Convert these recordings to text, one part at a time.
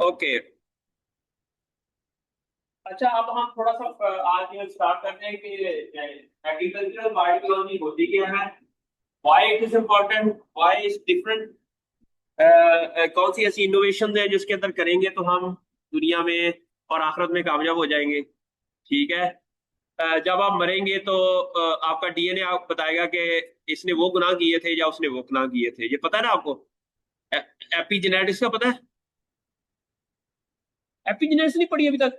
Okay. अच्छा, अब हम थोड़ा सा आज ये स्टार्ट करते हैं कि एग्रीकल्चरल बायोटेक्नोलॉजी होती क्या है, why it is important, why is different, कौन सी ऐसी इनोवेशन है जिसके अंदर करेंगे तो हम दुनिया में और आखिरत में कामयाब हो जाएंगे। ठीक है। जब आप मरेंगे तो आपका डीएनए आप बताएगा कि इसने वो गुनाह किए थे या उसने वो गुनाह किए थे। ये पता है ना आपको? एपिजेनेटिक्स का पता है? एपिजेनेटिक्स नहीं पढ़ी अभी तक?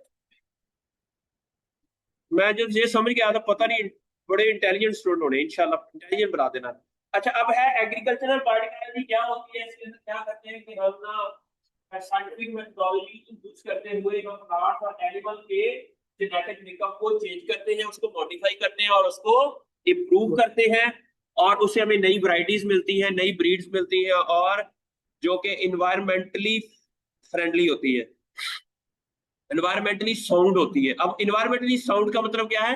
मैं जब ये समझ गया था, पता नहीं, बड़े इंटेलिजेंट स्टूडेंट होने, इंशाल्लाह इंटेलिजेंट बना देना। अच्छा, अब है एग्रीकल्चरल बायोटेक्नोलॉजी क्या होती है, इसके अंदर क्या करते हैं कि हम ना साइंटिफिक मेथोडोलॉजी यूज करते हुए हम प्लांट्स और एनिमल के जेनेटिक मेकअप को चेंज करते हैं, उसको मॉडिफाई करते हैं और उसको इम्प्रूव करते हैं, और उससे हमें नई वैरायटीज मिलती हैं, नई ब्रीड्स मिलती हैं, और जो कि इन्वायरमेंटली फ्रेंडली होती है, इन्वायरमेंटली साउंड होती है। अब इन्वायरमेंटली साउंड का मतलब क्या है?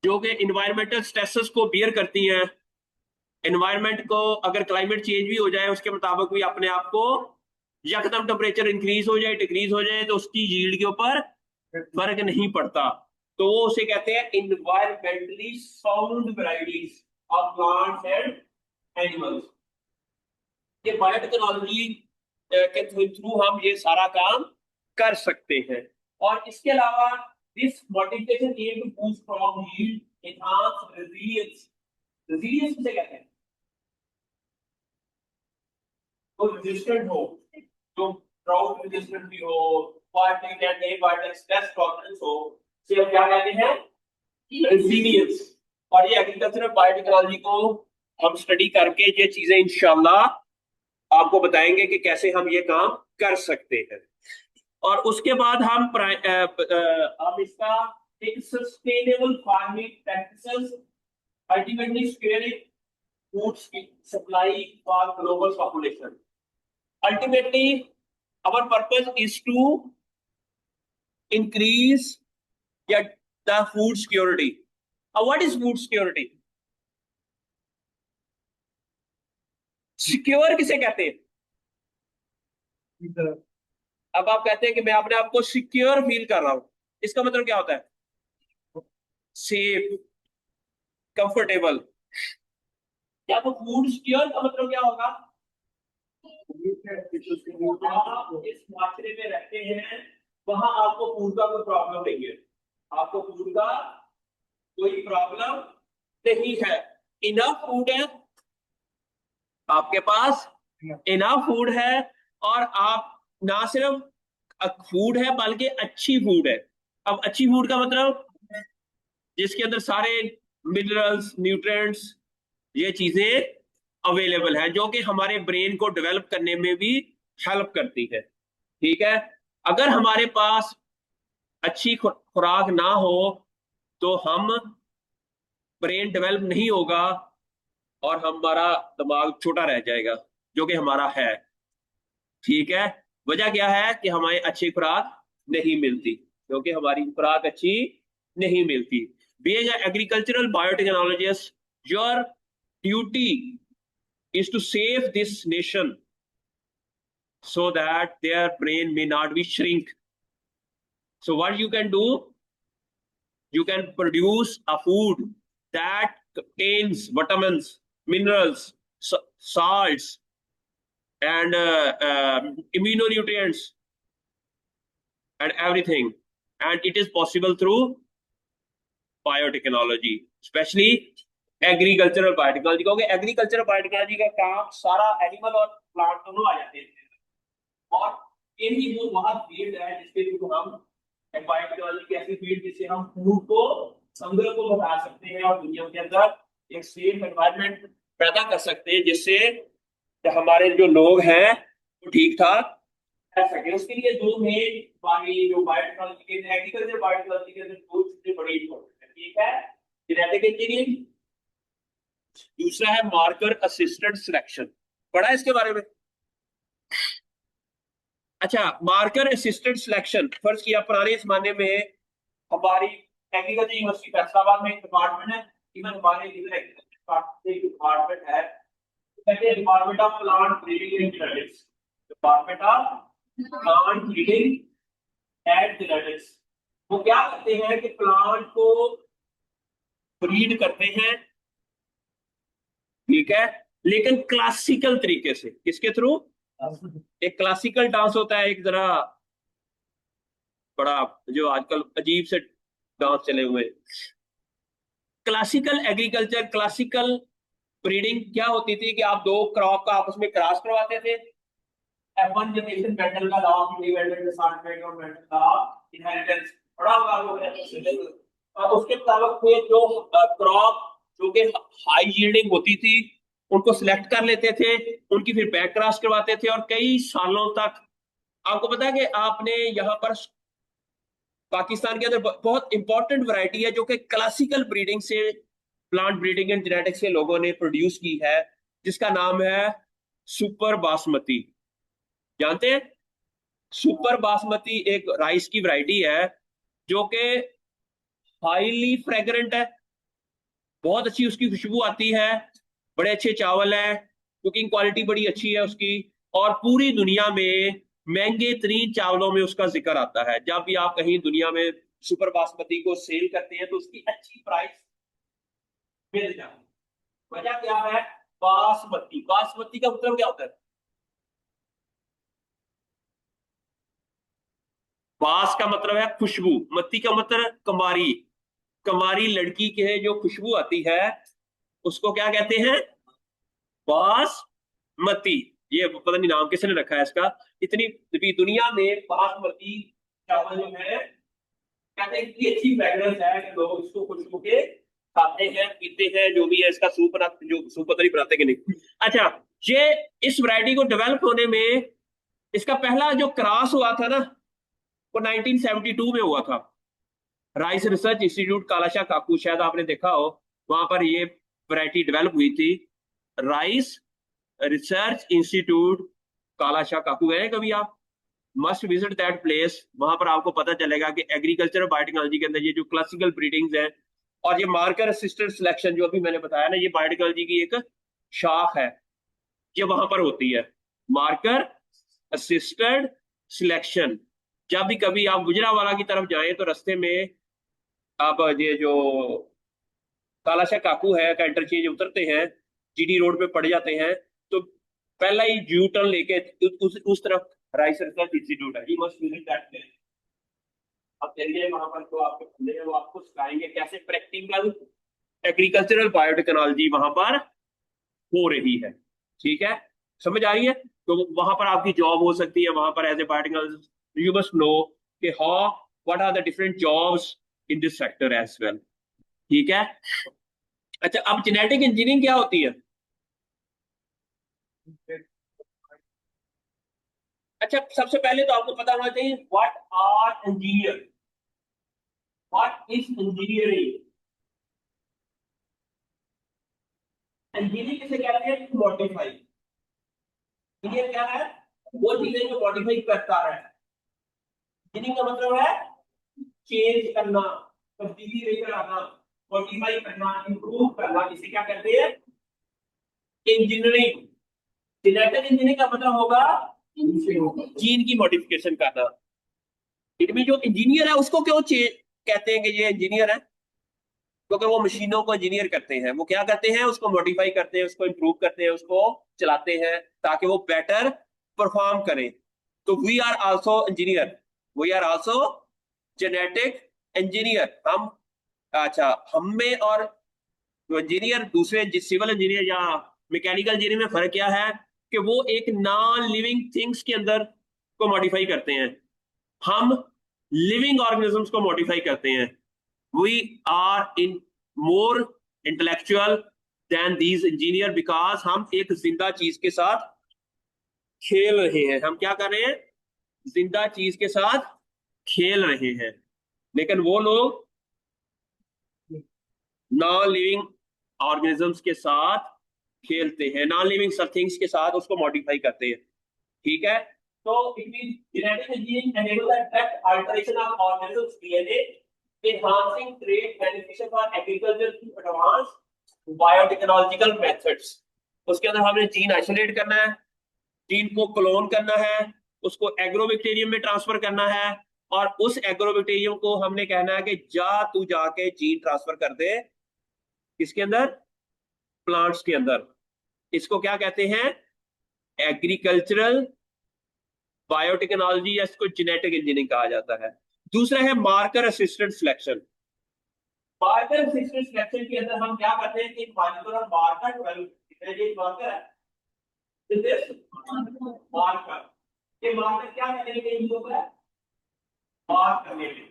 जो कि इन्वायरमेंटल स्ट्रेसेस को बियर करती हैं। इन्वायरमेंट को अगर क्लाइमेट चेंज भी हो जाए उसके मुताबिक भी अपने आप को, यकदम टेम्परेचर इंक्रीज हो जाए डिक्रीज हो जाए तो उसकी यील्ड के ऊपर फर्क नहीं पड़ता। तो वो उसे कहते हैं environmentally sound varieties of plants and animals. ये बायोटेक्नोलॉजी के थ्रू हम ये सारा काम कर सकते हैं। और इसके अलावा this modification aim to boost crop yield, enhance resilience. Resilience किसे कहते हैं? तो रेजिस्टेंट हो, जो ड्राउट रेजिस्टेंट भी हो, water and A water stress tolerance हो, से हम क्या कहते हैं? रेजिलियंस। और ये एग्रीकल्चरल बायोटेक्नोलॉजी को हम स्टडी करके ये चीजें इंशाल्लाह आपको बताएंगे कि कैसे हम ये काम कर सकते हैं। और उसके बाद हम इसका एक sustainable farming practices, ultimately scaling food supply for global population. Ultimately our purpose is to increase the food security. What is food security? Secure किसे कहते हैं? अब आप कहते हैं कि मैं अपने आप को सिक्योर फील कर रहा हूं, इसका मतलब क्या होता है? Safe, comfortable. क्या तो फूड सिक्योर का मतलब क्या होगा? आप इस माशरे में रहते हैं, वहां आपको फूड का कोई प्रॉब्लम नहीं है, आपको फूड का कोई प्रॉब्लम नहीं है। इनफ फूड है आपके पास, इनफ फूड है, और आप ना सिर्फ फूड है बल्कि अच्छी फूड है। अब अच्छी फूड का मतलब जिसके अंदर सारे मिनरल्स, न्यूट्रिएंट्स, ये चीजें अवेलेबल है जो कि हमारे ब्रेन को डेवलप करने में भी हेल्प करती है। ठीक है। अगर हमारे पास अच्छी खुराक ना हो तो हम, ब्रेन डेवलप नहीं होगा और हमारा दिमाग छोटा रह जाएगा, जो कि हमारा है। ठीक है। वजह क्या है कि हमें अच्छी खुराक नहीं मिलती, क्योंकि हमारी खुराक अच्छी नहीं मिलती। Being agricultural biotechnologist, your duty is to save this nation so that their brain may not be shrink. So what you can do, you can produce a food that contains vitamins, minerals, salts, and immunonutrients and everything. And it is possible through biotechnology, especially agricultural biotechnology. क्योंकि agricultural biotechnology का काम सारा animal और plant दोनों आ जाते हैं, और यही वो वहां फील्ड है जिसके थ्रू हम बायोटेक्नोलॉजी की ऐसी फील्ड जिससे हम फूड को संग्रह को बढ़ा सकते हैं और दुनिया के अंदर एक सेफ एनवायरनमेंट पैदा कर सकते हैं, जिससे हमारे जो लोग हैं वो ठीक ठाक रह सके। उसके लिए जो मेन हमारी जो बायोटेक्नोलॉजी के एग्रीकल्चर बायोटेक्नोलॉजी के अंदर दो चीजें बड़ी इंपॉर्टेंट है। ठीक है, जेनेटिक इंजीनियरिंग, दूसरा है मार्कर असिस्टेंट सिलेक्शन। पढ़ा है इसके बारे में? अच्छा, मार्कर असिस्टेंट सिलेक्शन, फर्ज किया पुराने जमाने में हमारी एग्रीकल्चर यूनिवर्सिटी फैसलाबाद में एक डिपार्टमेंट है, इवन हमारे डिपार्टमेंट है, कहते हैं department of plant breeding and genetics, department of plant breeding and genetics. वो क्या करते हैं कि प्लांट को ब्रीड करते हैं, ठीक है, लेकिन क्लासिकल तरीके से। किसके थ्रू? एक क्लासिकल डांस होता है, एक जरा बड़ा जो आजकल अजीब से डांस चले हुए। क्लासिकल एग्रीकल्चर, क्लासिकल ब्रीडिंग क्या होती थी कि आप दो क्रॉप का आपस में क्रॉस करवाते थे। F1 जनरेशन मेंडल का लॉ ऑफ इंडिपेंडेंट डिसार्टमेंट और मेंडल का इनहेरिटेंस बड़ा लागू है। और उसके मुताबिक थे जो क्रॉप जो कि हाई यील्डिंग होती थी उनको सिलेक्ट कर लेते थे, उनकी फिर बैक क्रॉस करवाते थे, और कई सालों तक। आपको पता है कि आपने यहाँ पर पाकिस्तान के अंदर बहुत इंपॉर्टेंट वैरायटी है जो कि क्लासिकल ब्रीडिंग से, प्लांट ब्रीडिंग एंड जेनेटिक्स के लोगों ने प्रोड्यूस की है, जिसका नाम है सुपर बासमती। जानते हैं? सुपर बासमती एक राइस की वैरायटी है जो कि हाईली फ्रेग्रेंट है, बहुत अच्छी उसकी खुशबू आती है, बड़े अच्छे चावल है, कुकिंग क्वालिटी बड़ी अच्छी है उसकी, और पूरी दुनिया में महंगे तरीन चावलों में उसका जिक्र आता है। जब भी आप कहीं दुनिया में सुपर बासमती को सेल करते हैं तो उसकी अच्छी प्राइस मिल जाती है। वजह क्या है? बासमती, बासमती का मतलब क्या होता है? बास का मतलब है खुशबू, मत्ती का मतलब कमारी, कमारी लड़की के जो खुशबू आती है उसको क्या कहते हैं? बासमती। ये पता नहीं नाम किसने रखा है इसका। इतनी भी दुनिया में बासमती चावल जो है, कहते हैं इतनी अच्छी फ्रेग्रेंस है कि लोग इसको खुशबू के खाते हैं, पीते हैं, जो भी है इसका सूप बना, जो सूप पता नहीं बनाते कि नहीं। अच्छा, ये इस वैरायटी को डेवलप होने में इसका पहला जो क्रॉस हुआ था ना, वो 1972 में हुआ था। राइस रिसर्च इंस्टीट्यूट कालाशाह काकू, शायद आपने देखा हो, वहां पर ये वैरायटी डेवलप हुई थी। राइस रिसर्च इंस्टीट्यूट कालाशाह काकू गए कभी आप? Must visit that place. वहां पर आपको पता चलेगा कि एग्रीकल्चर बायोटेक्नोलॉजी के अंदर ये जो क्लासिकल ब्रीडिंग्स है और ये मार्कर असिस्टेंट सिलेक्शन जो अभी मैंने बताया ना, ये बायोटेक्नोलॉजी की एक शाख है, ये वहां पर होती है। Marker assistant selection. जब भी कभी आप गुजरावाला की तरफ जाएं तो रास्ते में आप ये जो कालाशाह काकू है का इंटरचेंज उतरते हैं, जीडी रोड पे पड़ जाते हैं, तो पहला ही यू टर्न लेके उस तरफ राइस रिसर्च इंस्टीट्यूट है। You must visit that place. अब चलिए वहां पर तो आपके बंदे हैं, वो आपको सिखाएंगे कैसे प्रैक्टिकल एग्रीकल्चरल बायोटेक्नोलॉजी वहां पर हो रही है। ठीक है, समझ आ रही है? तो वहां पर आपकी जॉब हो सकती है, वहां पर as a biotechnologist you must know कि how what are the different jobs in this sector as well. ठीक है। अच्छा, अब जेनेटिक इंजीनियरिंग क्या होती है? अच्छा, सबसे पहले तो आपको पता होना चाहिए what are engineer, what is engineering. Engineering किसे कहते हैं? मॉडिफाई। इंजीनियर क्या है? वो चीजें जो मॉडिफाई करता है। इंजीनियरिंग का मतलब है चेंज करना, तब्दीली लेकर आना, मॉडिफाई करना, इंप्रूव करना, इसे क्या कहते हैं? इंजीनियरिंग। जेनेटिक इंजीनियरिंग का मतलब होगा जीन की मॉडिफिकेशन करना। इनमें जो इंजीनियर है उसको क्यों कहते हैं कि ये इंजीनियर है? क्योंकि वो मशीनों को इंजीनियर करते हैं। वो क्या करते हैं? उसको मॉडिफाई करते हैं, उसको इंप्रूव करते हैं, उसको चलाते हैं ताकि वो बेटर परफॉर्म करें। तो we are also engineer, we are also genetic engineer. हम, अच्छा, हम में और इंजीनियर दूसरे सिविल इंजीनियर या मैकेनिकल इंजीनियर में फर्क क्या है कि वो एक नॉन लिविंग थिंग्स के अंदर को मॉडिफाई करते हैं, हम लिविंग ऑर्गेनिजम्स को मॉडिफाई करते हैं। We are in more intellectual than these engineer because हम एक जिंदा चीज के साथ खेल रहे हैं। हम क्या कर रहे हैं? जिंदा चीज के साथ खेल रहे हैं। लेकिन वो लोग नॉन लिविंग ऑर्गेनिजम्स के साथ खेलते हैं, नॉन लिविंग सब थिंग्स के साथ उसको मॉडिफाई करते हैं। ठीक है। तो it means genetic engineering enables the direct alteration of organisms DNA, enhancing trait beneficial for agriculture through advanced biotechnological methods। उसके अंदर हमने जीन आइसोलेट करना है, जीन को क्लोन करना है, उसको एग्रोबैक्टीरियम में ट्रांसफर करना है, और उस एग्रोबैक्टीरियम को हमने कहना है कि जा तू जाके जीन ट्रांसफर कर दे किसके अंदर, प्लांट्स के अंदर। इसको क्या कहते हैं, एग्रीकल्चरल बायोटेक्नोलॉजी, या इसको जेनेटिक इंजीनियरिंग कहा जाता है। दूसरा है marker assistant selection. Marker assistant selection के अंदर हम क्या करते हैं कि मार्कर मार्कर 12 मार्कर है, मार्कर, ये मार्कर क्या करने के लिए यूज होता है, मार्क करने के लिए।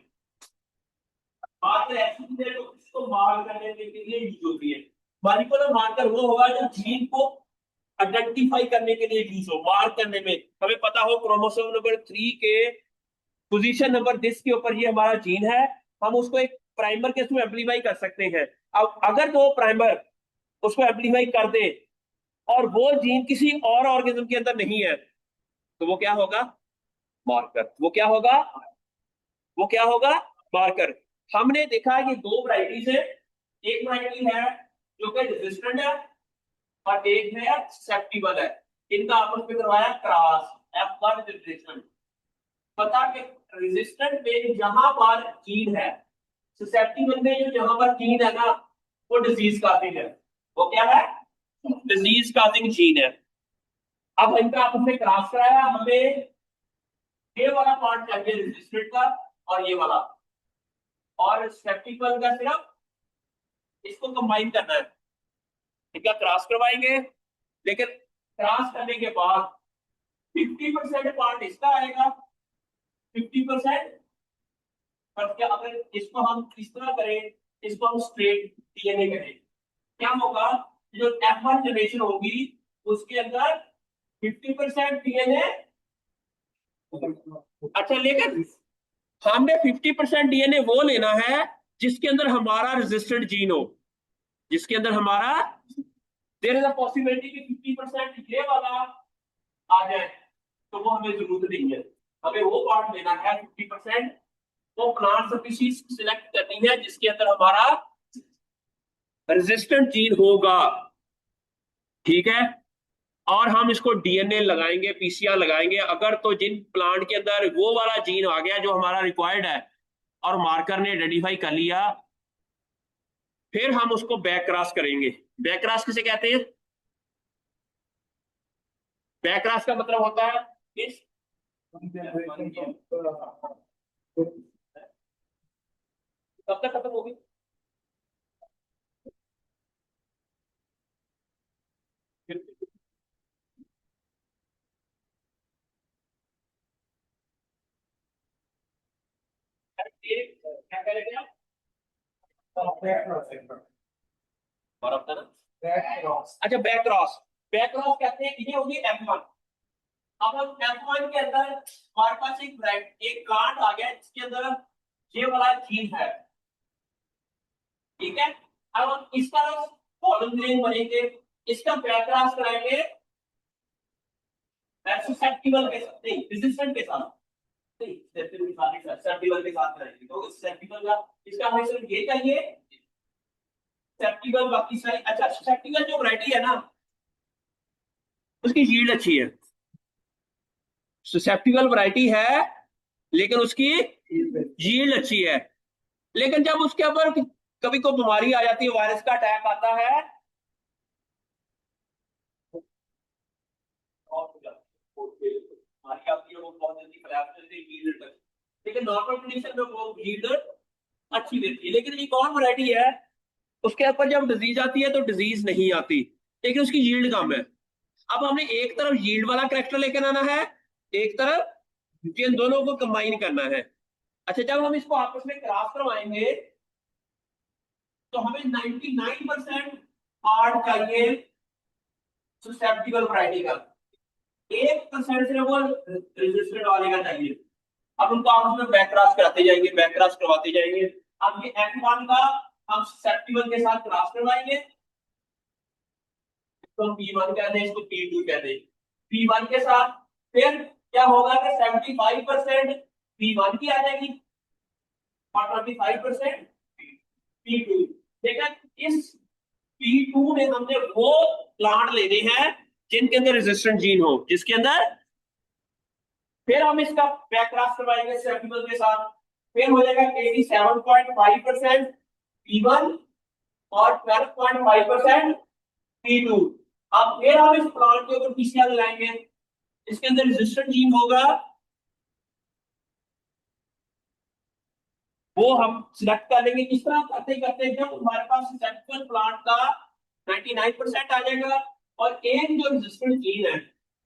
मार्कर एक्चुअली तो इसको मार्क करने के लिए यूज होती है। मॉलिक्यूलर मार्कर वो होगा जो जीन को आइडेंटिफाई करने के लिए यूज हो, मार्क करने में। हमें पता हो क्रोमोसोम नंबर 3 के पोजीशन नंबर दिस के ऊपर ये हमारा जीन है, हम उसको एक प्राइमर के थ्रू एम्पलीफाई कर सकते हैं। अब अगर वो प्राइमर उसको एम्पलीफाई कर दे और वो जीन किसी और ऑर्गेनिज्म के अंदर नहीं है, तो वो क्या होगा, मार्कर। वो क्या होगा, वो क्या होगा, मार्कर। हमने देखा है कि दो वैरायटीज है, एक वैरायटी है जो कि रेजिस्टेंट है और एक है ससेप्टिबल है। इनका आपस में करवाया क्रॉस, F1 रेजिस्टेंट। पता कि रेजिस्टेंट में जहां पर जीन है, ससेप्टिबल में जो जहां पर जीन है ना, वो डिजीज काजिंग है। वो क्या है, डिजीज काजिंग जीन है। अब इनका आपस में क्रॉस कराया, हमें ये वाला पार्ट चाहिए रेजिस्टेंट का और ये वाला, और ससेप्टिबल का सिर्फ इसको कंबाइन करना है। इनका क्रॉस करवाएंगे, लेकिन क्रॉस करने के बाद 50% पार्ट इसका आएगा, 50%। पर क्या अगर इसको हम इस तरह करें, इसको हम स्ट्रेट डीएनए करें, क्या होगा, जो F1 जनरेशन होगी उसके अंदर 50% डीएनए। अच्छा, लेकिन हमने 50% डीएनए वो लेना है जिसके अंदर हमारा रेजिस्टेंट जीन हो, जिसके अंदर हमारा, देयर इज अ पॉसिबिलिटी कि 50% ये वाला आ जाए, तो वो हमें जरूरत नहीं है। हमें वो पार्ट लेना है 50%, वो प्लांट स्पीशीज सिलेक्ट करनी है जिसके अंदर हमारा रेजिस्टेंट जीन होगा, ठीक है। और हम इसको डीएनए लगाएंगे, पीसीआर लगाएंगे। अगर तो जिन प्लांट के अंदर वो वाला जीन आ गया जो हमारा रिक्वायर्ड है और मार्कर ने आइडेंटिफाई कर लिया, फिर हम उसको बैक क्रॉस करेंगे। बैक क्रॉस किसे कहते हैं, बैक क्रॉस का मतलब होता है इस, कब तक खत्म होगी, क्या कह रहे थे आप, और अब तक अच्छा बैक क्रॉस, बैक क्रॉस कहते हैं, ये होगी F1। अब हम F1 के अंदर हमारे पास एक प्लांट आ गया जिसके अंदर ये वाला जीन है, ठीक है। अब हम इसका कॉलम ग्रेन बनेंगे, इसका बैक क्रॉस कराएंगे ससेप्टिबल के साथ, नहीं रेजिस्टेंट के साथ, नहीं ससेप्टिबल के साथ कराएंगे। तो ससेप्टिबल का इसका हमें सिर्फ ये चाहिए, ससेप्टिबल बाकी सारी। अच्छा, ससेप्टिबल जो वैरायटी है ना, उसकी यील्ड अच्छी है। ससेप्टिबल वैरायटी है लेकिन उसकी यील्ड अच्छी है। लेकिन जब उसके ऊपर कभी कोई बीमारी आ जाती है, वायरस का अटैक आता है, लेकिन नॉर्मल कंडीशन में वो यील्ड अच्छी देती है। लेकिन एक और वैरायटी है, उसके ऊपर जब डिजीज आती है तो डिजीज नहीं आती, लेकिन उसकी यील्ड कम है। अब हमने एक तरफ यील्ड वाला करेक्टर लेकर आना है, एक तरफ इन दोनों को कंबाइन करना है। अच्छा, जब हम इसको आपस में क्रॉस करवाएंगे तो हमें 99% पार्ट चाहिए ससेप्टिबल वैरायटी का, 1% सिर्फ वो रेजिस्टेंट वाले का चाहिए। अब उनको आपस में बैक क्रॉस कराते जाएंगे, बैक क्रॉस करवाते जाएंगे। अब ये F1 का हम ससेप्टिबल के साथ क्रॉस करवाएंगे, तो हम P1 कहते हैं, इसको P2 कहते हैं। P1 के साथ फिर क्या होगा कि 75% P1 की आ जाएगी और 25% P2। लेकिन इस P2 में हमने वो प्लांट लेने हैं जिनके अंदर रेजिस्टेंट जीन हो, जिसके अंदर, फिर हम इसका बैक क्रॉस करवाएंगे सेप्टिमल के साथ, फिर हो जाएगा केडी 7.5% P1 और 12.5% P2। अब फिर हम इस प्लांट के ऊपर पीसीआर लगाएंगे, इसके अंदर रेजिस्टेंट जीन होगा, वो हम सिलेक्ट कर लेंगे। इस तरह करते करते जब हमारे पास सेक्सुअल प्लांट का 99% आ जाएगा और एक जो रेजिस्टेंट जीन है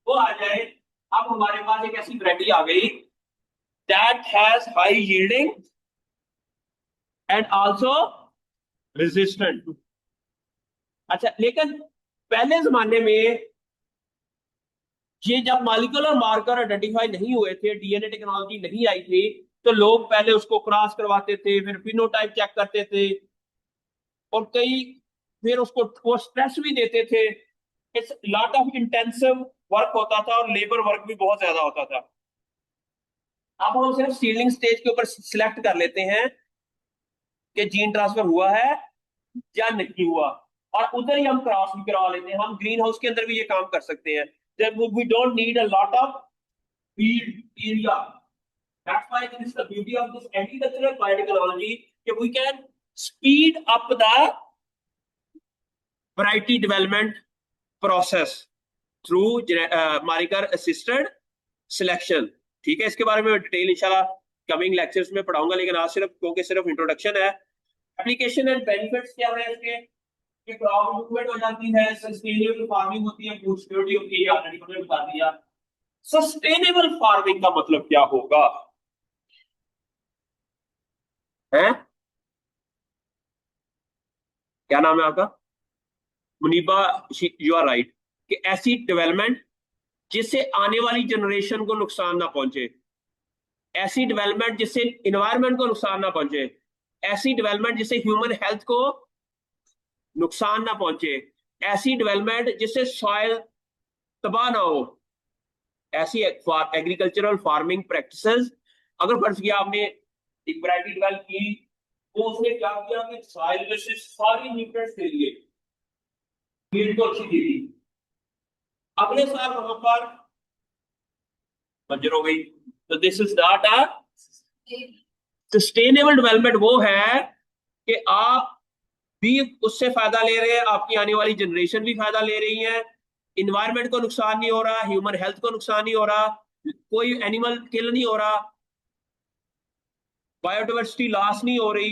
वो आ जाए, अब हमारे पास एक ऐसी वैरायटी आ गई that has high yielding and also resistant. अच्छा, लेकिन पहले जमाने में ये जब मॉलिक्यूलर मार्कर आइडेंटिफाई नहीं हुए थे, डीएनए टेक्नोलॉजी नहीं आई थी, तो लोग पहले उसको क्रॉस करवाते थे, फिर फिनोटाइप चेक करते थे और कई फिर उसको वो स्ट्रेस भी देते थे। It's lot of intensive work होता था और लेबर वर्क भी बहुत ज्यादा होता था। अब हम सिर्फ सीडलिंग स्टेज के ऊपर सिलेक्ट कर लेते हैं कि जीन ट्रांसफर हुआ है या नहीं हुआ, और उधर ही हम क्रॉस भी करवा लेते हैं। हम ग्रीन हाउस के अंदर भी ये काम कर सकते हैं, जब we don't need a lot of field area. That's why this is the beauty of this agricultural biotechnology, that we can speed up the variety development process through marker assisted selection। ठीक है, इसके बारे में detail इंशाल्लाह coming lectures में पढ़ाऊंगा, लेकिन आज सिर्फ क्योंकि सिर्फ इंट्रोडक्शन है। एप्लीकेशन एंड बेनिफिट्स क्या है इसके, कि क्रॉप इम्प्रूवमेंट हो जाती है, सस्टेनेबल फार्मिंग होती है, फूड सिक्योरिटी होती है, ऑलरेडी हमने बता दिया। सस्टेनेबल फार्मिंग का मतलब क्या होगा है? क्या नाम है आपका? मुनीबा, यू आर राइट, कि ऐसी डेवलपमेंट जिससे आने वाली जनरेशन को नुकसान ना पहुंचे, ऐसी डेवलपमेंट जिससे इन्वायरमेंट को नुकसान ना पहुंचे, ऐसी डेवलपमेंट जिससे ह्यूमन हेल्थ को नुकसान ना पहुंचे, ऐसी डेवलपमेंट जिससे सॉइल तबाह ना हो, ऐसी एग्रीकल्चरल फार्मिंग प्रैक्टिसेस। अगर फर्ज किया आपने एक वैरायटी डेवलप की, तो उसने क्या किया कि सॉइल में से सारी न्यूट्रिएंट्स ले लिए, फील्ड को अच्छी दी थी, अगले साल वहां पर बंजर हो गई। तो this is not a sustainable development. वो है कि आप भी उससे फायदा ले रहे हैं, आपकी आने वाली जनरेशन भी फायदा ले रही है, इन्वायरमेंट को नुकसान नहीं हो रहा, ह्यूमन हेल्थ को नुकसान नहीं हो रहा, कोई एनिमल किल नहीं हो रहा, बायोडाइवर्सिटी लॉस नहीं हो रही,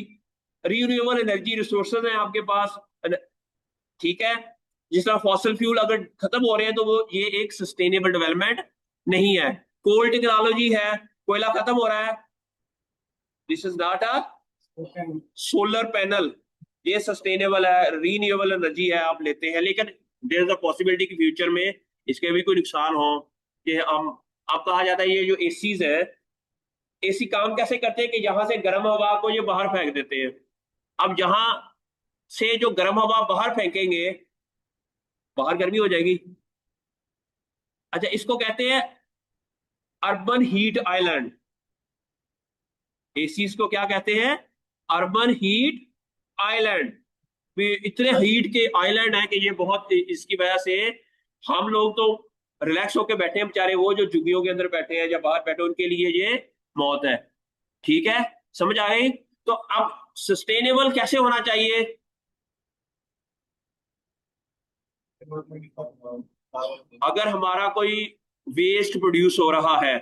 रिन्यूएबल एनर्जी रिसोर्सेज हैं आपके पास। ठीक है, जिस तरह फॉसिल फ्यूल अगर खत्म हो रहे हैं तो वो ये एक सस्टेनेबल डेवलपमेंट नहीं है। कोल टेक्नोलॉजी है, कोयला खत्म हो रहा है, this is not a solar panel, ये सस्टेनेबल है, रीन्यूएबल एनर्जी है, आप लेते हैं। लेकिन देयर इज अ पॉसिबिलिटी कि फ्यूचर में इसके भी कोई नुकसान हो, कि हम, अब कहा जाता है ये जो एसीज है, एसी काम कैसे करते हैं कि यहां से गर्म हवा को ये बाहर फेंक देते हैं। अब जहां से जो गर्म हवा बाहर फेंकेंगे, बाहर गर्मी हो जाएगी। अच्छा, इसको कहते हैं अर्बन हीट आइलैंड। एसीज को क्या कहते हैं? Urban heat island. इतने हीट के आइलैंड है कि ये बहुत, इसकी वजह से हम लोग तो रिलैक्स होकर बैठे हैं, बेचारे वो जो झुग्गियों के अंदर बैठे हैं या बाहर बैठे, उनके लिए ये मौत है। ठीक है, समझ आए? तो अब सस्टेनेबल कैसे होना चाहिए? अगर हमारा कोई वेस्ट प्रोड्यूस हो रहा है,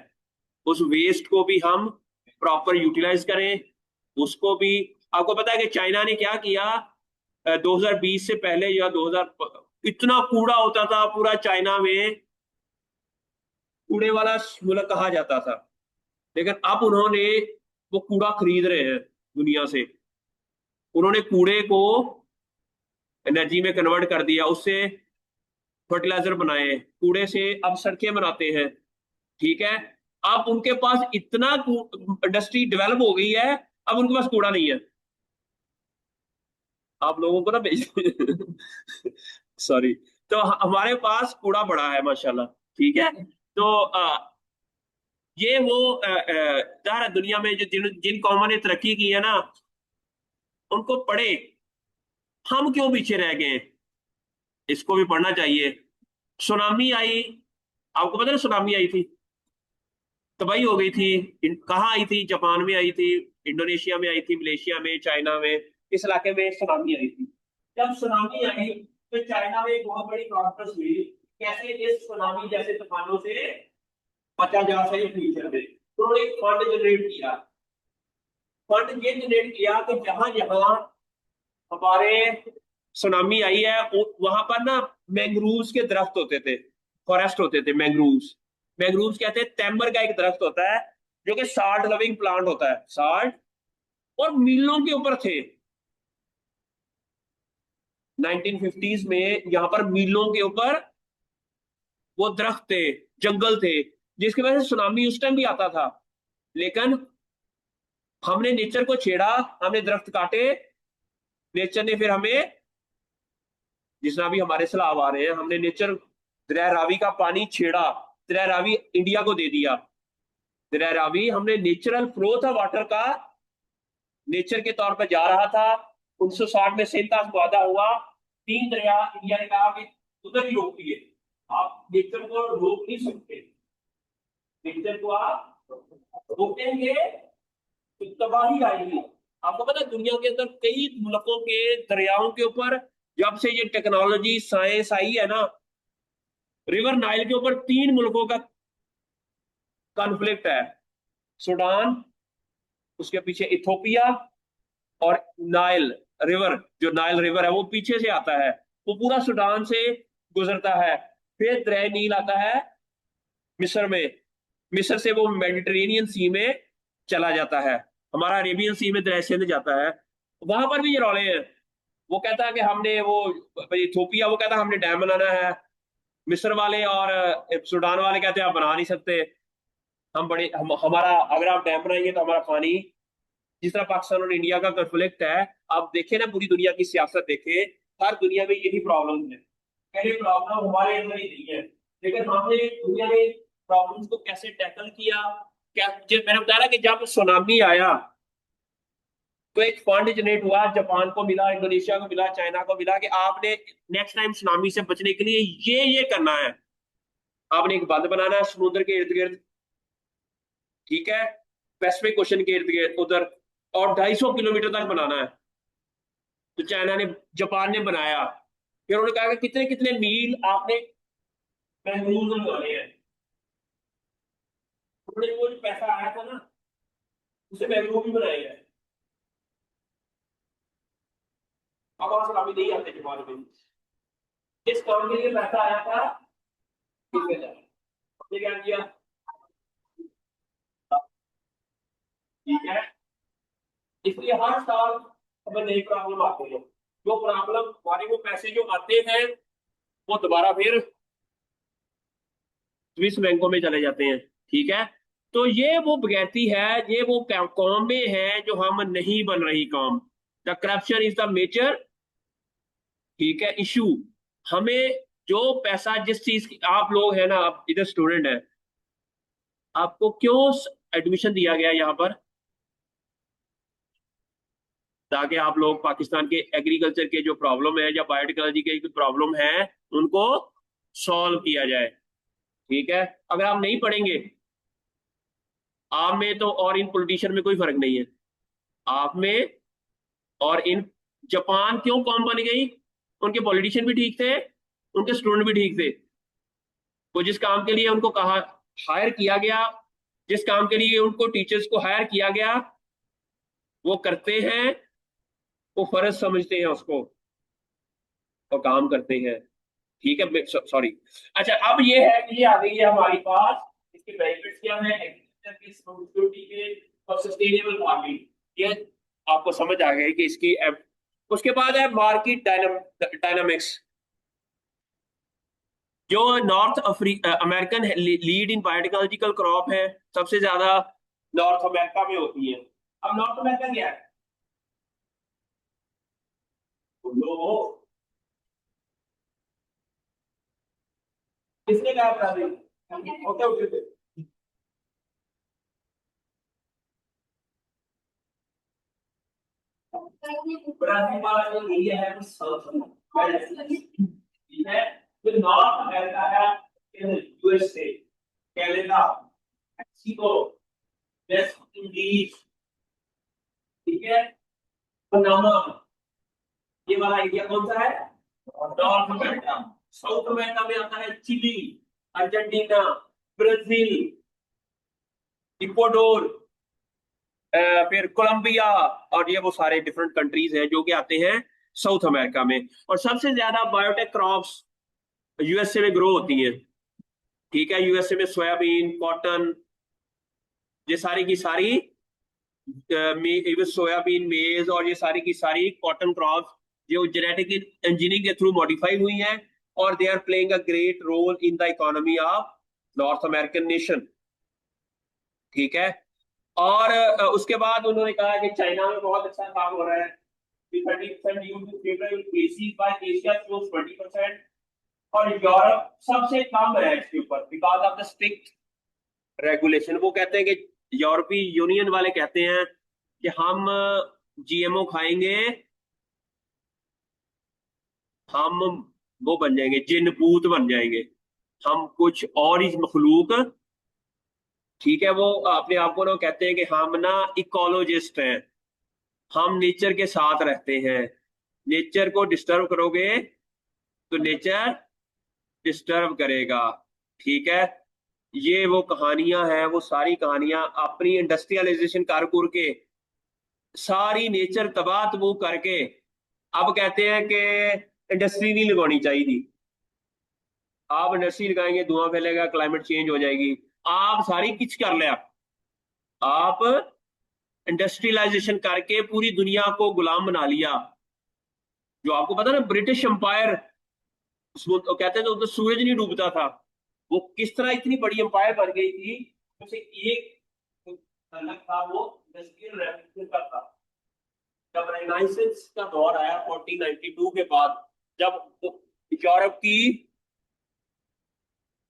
उस वेस्ट को भी हम प्रॉपर यूटिलाइज करें, उसको भी। आपको पता है कि चाइना ने क्या किया? 2020 से पहले या 2000, इतना कूड़ा होता था पूरा चाइना में, कूड़े वाला मुल्क कहा जाता था। लेकिन अब उन्होंने वो कूड़ा खरीद रहे हैं दुनिया से, उन्होंने कूड़े को एनर्जी में कन्वर्ट कर दिया, उससे फर्टिलाइजर बनाए, कूड़े से अब सड़कें बनाते हैं। ठीक है, अब उनके पास इतना इंडस्ट्री डेवलप हो गई है, अब उनके पास कूड़ा नहीं है। आप लोगों को ना भेज सॉरी। तो हमारे पास कूड़ा बड़ा है माशाल्लाह। ठीक है, तो ये वो ज़ाहिर है दुनिया में जो जिन जिन कौमों ने तरक्की की है ना, उनको पढ़े, हम क्यों पीछे रह गए? इसको भी पढ़ना चाहिए। सुनामी आई, आपको पता है सुनामी आई थी, तबाही हो गई थी। कहाँ आई थी? जापान में आई थी, इंडोनेशिया में आई थी, मलेशिया में, चाइना में, इस इलाके में सुनामी आई थी। जब सुनामी आई तो चाइना में एक बहुत बड़ी कॉन्फ्रेंस हुई, कैसे इस सुनामी जैसे तूफानों से बचा जा सके फ्यूचर में। तो उन्होंने एक फंड जनरेट किया। फंड ये जनरेट किया कि जहां जहां हमारे सुनामी आई है वहां पर ना मैंग्रोव्स के दरख्त होते थे, फॉरेस्ट होते थे मैंग्रोव्स। मैंग्रोव्स कहते हैं, तैमर का एक दरख्त होता है जो कि साल्ट लविंग प्लांट होता है, साल्ट, और मीलों के ऊपर थे। 1950s में यहाँ पर मीलों के ऊपर वो दरख्त थे, जंगल थे, जिसकी वजह से सुनामी उस टाइम भी आता था। लेकिन हमने नेचर को छेड़ा, हमने दरख्त काटे, नेचर ने फिर हमें, जितना भी हमारे सैलाब आ रहे हैं, हमने नेचर, दरिया रावी का पानी छेड़ा, दरिया रावी इंडिया को दे दिया। दरिया रावी हमने नेचुरल फ्लो था वाटर का, नेचर के तौर पर जा रहा था। 1960 में सेंता वादा हुआ, 3 दरिया इंडिया ने कहा कि उधर ही रोक दिए, आप नेचर को रोक नहीं सकते। नेचर को आप रोकेंगे तो तबाही आएगी। आपको पता है दुनिया के अंदर कई मुल्कों के दरियाओं के ऊपर जब से ये टेक्नोलॉजी साइंस आई है ना, रिवर नाइल के ऊपर 3 मुल्कों का कॉन्फ्लिक्ट है। सूडान, उसके पीछे इथोपिया, और नाइल रिवर, जो नाइल रिवर है वो पीछे से आता है, वो पूरा सूडान से गुजरता है। फिर दरिया नील आता है मिस्र में, मिस्र से वो मेडिटेरेनियन सी में चला जाता है, हमारा अरेबियन सी में दरिया सिंध जाता है। वहां पर भी ये रौले हैं। वो कहता है कि हमने वो, इथोपिया वो कहता है हमने डैम बनाना है, मिस्र वाले और सूडान वाले कहते हैं आप बना नहीं सकते। हमारा अगर आप डैम बनाएंगे तो हमारा पानी, जिस तरह पाकिस्तान और इंडिया का कॉन्फ्लिक्ट है, आप देखें ना पूरी दुनिया की सियासत देखें, हर दुनिया में यही प्रॉब्लम है। पहले प्रॉब्लम हमारे अंदर ही नहीं है, लेकिन हमने दुनिया में प्रॉब्लम्स को कैसे टैकल किया। क्या मैंने बताया कि जब सुनामी आया तो एक फंड जनरेट हुआ, जापान को मिला, इंडोनेशिया को मिला, चाइना को मिला, कि आपने नेक्स्ट टाइम सुनामी से बचने के लिए ये करना है। आपने एक बंद बनाना है समुद्र के इर्द गिर्द, ठीक है, पैसिफिक ओशन के इर्द गिर्द उधर, और 250 किलोमीटर तक बनाना है। तो चाइना ने, जापान ने बनाया। फिर उन्होंने कहा कि कितने कितने मील आपने मैंग्रोव लगाने हैं। उन्होंने वो जो पैसा आया था ना, उसे मैंग्रोव भी बनाए गए। अब वहां से काफी नहीं आते जापान में। इस काम के लिए पैसा आया था, ठीक है, हमने क्या किया, ठीक है, इसलिए हर साल हमें नई प्रॉब्लम आती है। जो प्रॉब्लम हमारे वो पैसे जो आते हैं वो दोबारा फिर स्विस बैंकों में चले जाते हैं, ठीक है। तो ये वो बगैरती है, ये वो कौमें हैं जो हम नहीं बन रही कौम। The corruption is the major, ठीक है, इशू। हमें जो पैसा जिस चीज की, आप लोग है ना, आप इधर स्टूडेंट है, आपको क्यों एडमिशन दिया गया यहाँ पर? ताकि आप लोग पाकिस्तान के एग्रीकल्चर के जो प्रॉब्लम है या बायोटेक्नोलॉजी के जो प्रॉब्लम है उनको सॉल्व किया जाए, ठीक है। अगर आप नहीं पढ़ेंगे, आप में तो और इन पॉलिटिशियन में कोई फर्क नहीं है, आप में और इन। जापान क्यों कौन बन गई? उनके पॉलिटिशियन भी ठीक थे, उनके स्टूडेंट भी ठीक थे। वो जिस काम के लिए उनको कहा, हायर किया गया, जिस काम के लिए उनको टीचर्स को हायर किया गया, वो करते हैं, वो फर्ज समझते हैं उसको, और काम करते हैं, ठीक है। सॉरी, अच्छा, अब ये है कि ये आ गई है हमारे पास, इसके बेनिफिट्स क्या है एग्रीकल्चर की, सिक्योरिटी के, और सस्टेनेबल फार्मिंग। ये आपको समझ आ गई कि इसकी उसके बाद है मार्केट डायनामिक्स। जो north American lead in biotechnological crop है, सबसे ज्यादा नॉर्थ अमेरिका में होती है। अब नॉर्थ अमेरिका क्या है? लो, किसने कहा ब्राजील? ओके ओके, ब्राजील वाला जो एरिया है वो नॉर्थ अमेरिका है, USA, Canada, Mexico, West Indies, ठीक है, पनामा, ये वाला एरिया कौन सा है? North America. साउथ अमेरिका में आता है चिली, अर्जेंटीना, ब्राजील, इक्वाडोर, फिर कोलंबिया, और ये वो सारे डिफरेंट कंट्रीज हैं जो कि आते हैं साउथ अमेरिका में। और सबसे ज्यादा बायोटेक क्रॉप्स यूएसए में ग्रो होती हैं, ठीक है। यूएसए में सोयाबीन, कॉटन, ये सारी की सारी सोयाबीन, मेज और ये सारी की सारी कॉटन क्रॉप्स जो जेनेटिक इंजीनियरिंग के थ्रू मॉडिफाई हुई हैं, और they are playing a great role in the economy of North American nation, ठीक है। और उसके बाद उन्होंने कहा कि चाइना में बहुत अच्छा काम हो रहा है, 30% due to favourable policies by Asia shows 20%, और यूरोप सबसे कम है इसके ऊपर because of the strict regulation. वो कहते हैं कि यूरोपीय यूनियन वाले कहते हैं कि हम जीएमओ खाएंगे, हम वो बन जाएंगे, जिनपूत बन जाएंगे, हम कुछ और ही मखलूक, ठीक है। वो अपने आप को ना कहते हैं कि हम ना इकोलॉजिस्ट हैं, हम नेचर के साथ रहते हैं, नेचर को डिस्टर्ब करोगे तो नेचर डिस्टर्ब करेगा, ठीक है। ये वो कहानियां हैं, वो सारी कहानियां अपनी इंडस्ट्रियलाइजेशन कर कुर के सारी नेचर तबाह तबूह करके अब कहते हैं कि इंडस्ट्री नहीं लगानी चाहिए थी। आप इंडस्ट्री लगाएंगे, धुआं फैलेगा, क्लाइमेट चेंज हो जाएगी। आप सारी किच कर लिया, आप इंडस्ट्रियलाइजेशन करके पूरी दुनिया को गुलाम बना लिया। जो आपको पता ना ब्रिटिश एम्पायर, कहते हैं तो उधर सूरज नहीं डूबता था, वो किस तरह इतनी बड़ी एम्पायर बन गई थी, उसे एक अलग था, वो इंडस्ट्रियल रेवोल्यूशन का था। जब रेनाइसेंस का दौर आया 1492 के बाद, जब यूरोप की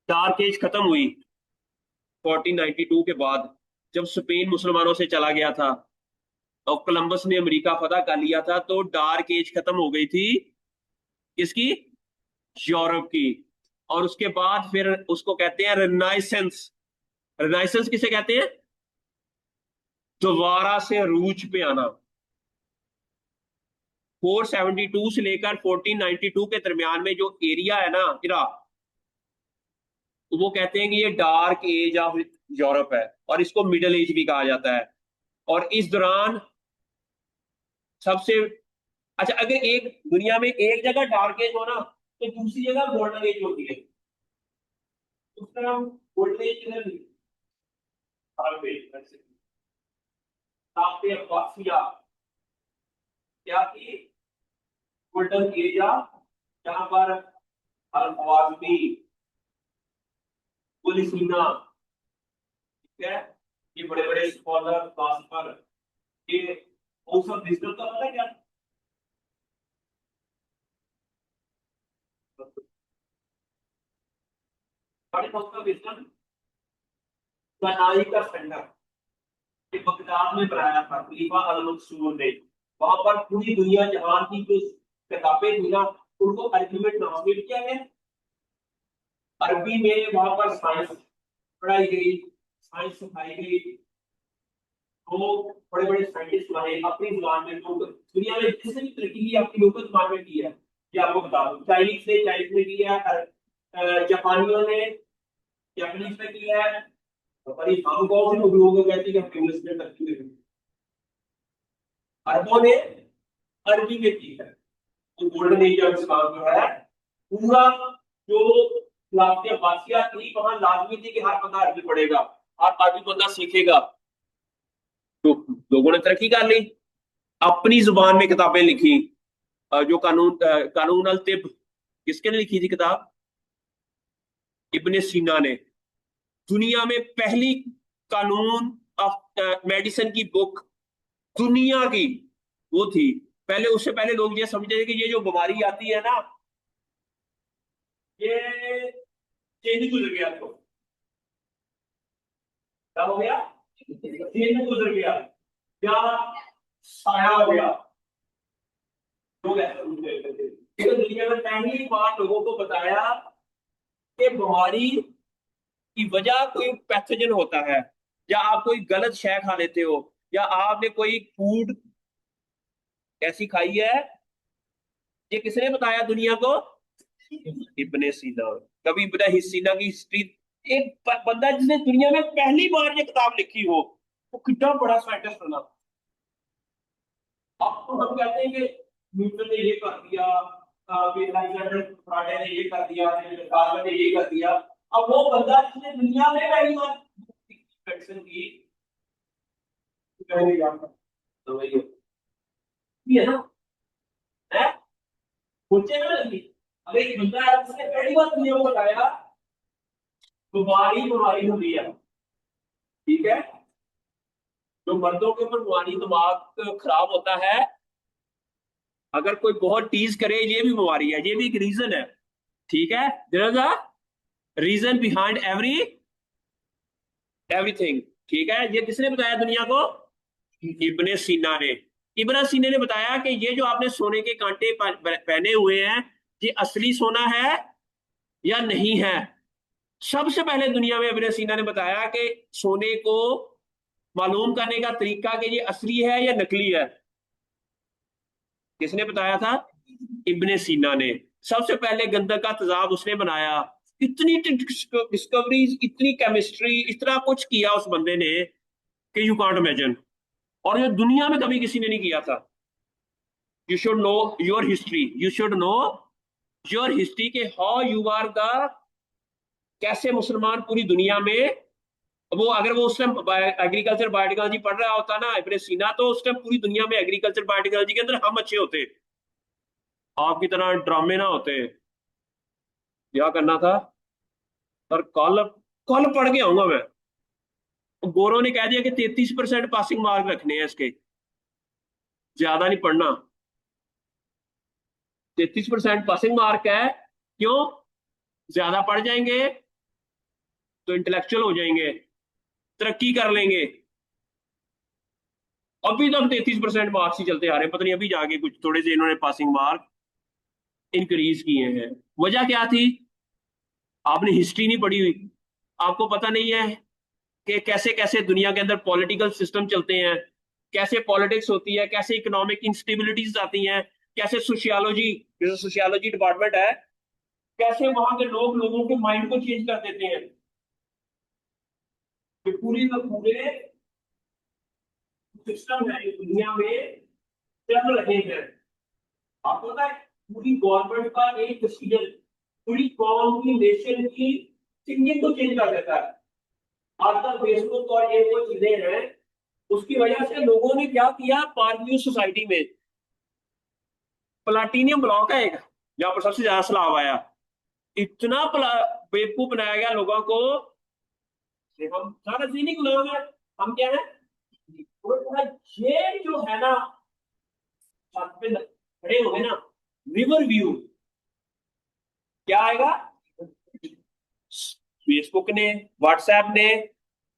डार्क एज खत्म हुई 1492 के बाद, जब स्पेन मुसलमानों से चला गया था और कोलंबस ने अमेरिका फतह कर लिया था, तो डार्क एज खत्म हो गई थी किसकी? यूरोप की। और उसके बाद फिर उसको कहते हैं रेनाइसेंस। रेनाइसेंस किसे कहते हैं? दोबारा से रूज पे आना। 472 से लेकर 1492 के दरमियान में जो एरिया है ना इराक, तो वो कहते हैं कि ये डार्क एज ऑफ यूरोप है, और इसको मिडिल एज भी कहा जाता है। और इस दौरान सबसे अच्छा, अगर एक दुनिया में एक जगह डार्क एज हो ना, तो दूसरी जगह गोल्डन एज होती है। उस तरह गोल्डन एज किधर थी? अब्बासिया क्या थी? गोल्डन एज, जहां पर अल खवारिज़मी, कुली सीना, ठीक है, ये बड़े बड़े स्कॉलर फिलोसफर, ये औसत बिजनेस का पता है क्या? बड़े औसत बिजनेस बनाई का सेंटर ये बगदाद में बनाया था खलीफा अल मंसूर ने। वहां पर पूरी दुनिया जहां की जो किताबें थी ना, उनको अरबी में ट्रांसलेट किया गया। अरबी में वहां पर साइंस पढ़ाई गई, साइंस सिखाई गई। तो बड़े बड़े साइंटिस्ट बने अपनी जुबान में, तो दुनिया में जिसने भी तरक्की की अपनी लोकल जुबान में की है। ये आपको बता दूं, चाइनीज ने किया है, जापानियों ने जापानीज में किया है, तो पर हम कौन से लोगों को कहते हैं कि हम इंग्लिश में तरक्की करें? अरबों ने अरबी में की है। तो गोल्डन एज ऑफ इस्लाम जो है, पूरा जो लाफ्ते बादशाह थी, वहां लाजमी थी कि हर बंदा अरबी पढ़ेगा, हर आदमी बंदा सीखेगा। तो लोगों ने तरक्की कर ली, अपनी जुबान में किताबें लिखी। जो कानून अल तिब किसके ने लिखी थी किताब? इब्ने सीना ने। दुनिया में पहली कानून ऑफ मेडिसिन की बुक दुनिया की वो थी। पहले, उससे पहले लोग ये समझते थे कि ये जो बीमारी आती है ना, ये चीन गुजर गया, तो क्या हो गया? चीन गुजर गया, क्या साया हो गया। लोग ऐसा सोचते थे, लेकिन दुनिया में पहली बार लोगों को बताया कि बीमारी की वजह कोई पैथोजन होता है, या आप कोई गलत शय खा लेते हो, या आपने कोई फूड ऐसी खाई है, ये किसने बताया दुनिया को? इब्ने सीना। कभी इब्ने सीना की हिस्ट्री, एक बंदा जिसने दुनिया में पहली बार ये किताब लिखी हो, वो कितना बड़ा साइंटिस्ट बना। अब तो हम कहते हैं कि न्यूटन ने ये कर दिया, फिर अलेक्जेंडर फ्राडे ने ये कर दिया, फिर डार्विन ने ये कर दिया। अब वो बंदा जिसने दुनिया में पहली बार मेडिसिन की, पहले जानता, तो वही है ना, है सोचे ना लगी। अब एक बंदा है जिसने पहली बार दुनिया को बताया बीमारी बीमारी होती है, ठीक है। जो मर्दों के ऊपर बीमारी, दिमाग खराब होता है, अगर कोई बहुत टीज करे, ये भी बीमारी है, ये भी एक रीजन है, ठीक है। There is a reason behind everything, ठीक है। ये किसने बताया दुनिया को? इब्ने सीना ने। इब्ने सीना ने बताया कि ये जो आपने सोने के कांटे पहने हुए हैं, ये असली सोना है या नहीं है। सबसे पहले दुनिया में इब्ने सीना ने बताया कि सोने को मालूम करने का तरीका कि ये असली है या नकली है, किसने बताया था? इब्ने सीना ने। सबसे पहले गंधक का तेजाब उसने बनाया। इतनी डिस्कवरीज, इतनी केमिस्ट्री, इतना कुछ किया उस बंदे ने कि यू कांट इमेजिन, और ये दुनिया में कभी किसी ने नहीं किया था। You should know your history, you should know your history के हाउ यू आर द, कैसे मुसलमान पूरी दुनिया में, वो अगर वो उस टाइम एग्रीकल्चर बायोटेक्नोलॉजी पढ़ रहा होता ना इब्ने सीना, तो उस टाइम पूरी दुनिया में एग्रीकल्चर बायोटेक्नोलॉजी के अंदर हम अच्छे होते, आपकी तरह ड्रामे ना होते। क्या करना था सर? कल कल पढ़ के आऊंगा मैं। गोरों ने कह दिया कि 33% पासिंग मार्क रखने हैं इसके, ज्यादा नहीं पढ़ना। 33% पासिंग मार्क है, क्यों? ज्यादा पढ़ जाएंगे तो इंटेलेक्चुअल हो जाएंगे, तरक्की कर लेंगे। अभी तक 33% मार्क्स ही चलते आ रहे हैं, पता नहीं अभी जाके कुछ थोड़े से इन्होंने पासिंग मार्क इंक्रीज किए हैं। वजह क्या थी? आपने हिस्ट्री नहीं पढ़ी हुई, आपको पता नहीं है कि कैसे कैसे दुनिया के अंदर पॉलिटिकल सिस्टम चलते हैं, कैसे पॉलिटिक्स होती है, कैसे इकोनॉमिक इंस्टेबिलिटीज आती हैं, कैसे सोशियोलॉजी, जैसे सोशियोलॉजी डिपार्टमेंट है, कैसे वहां के लोग लोगों के माइंड को चेंज कर देते हैं। कि पूरी का पूरे सिस्टम है ये दुनिया में चल रहे हैं। आपको पता है पूरी गवर्नमेंट का एक डिसीजन पूरी कौम की, नेशन की थिंकिंग को चेंज कर देता है। आजकल फेसबुक और ये वो चीजें हैं, उसकी वजह से लोगों ने क्या किया, पारव्यू सोसाइटी में प्लाटीनियम ब्लॉक है एक, जहां पर सबसे ज्यादा सैलाब आया, इतना बेवकूफ बनाया गया लोगों को कि हम सारा सीनिक लोग हैं, हम क्या है, ये जो है ना, छत पे खड़े हो गए ना, रिवर व्यू क्या आएगा? फेसबुक ने, व्हाट्सएप ने,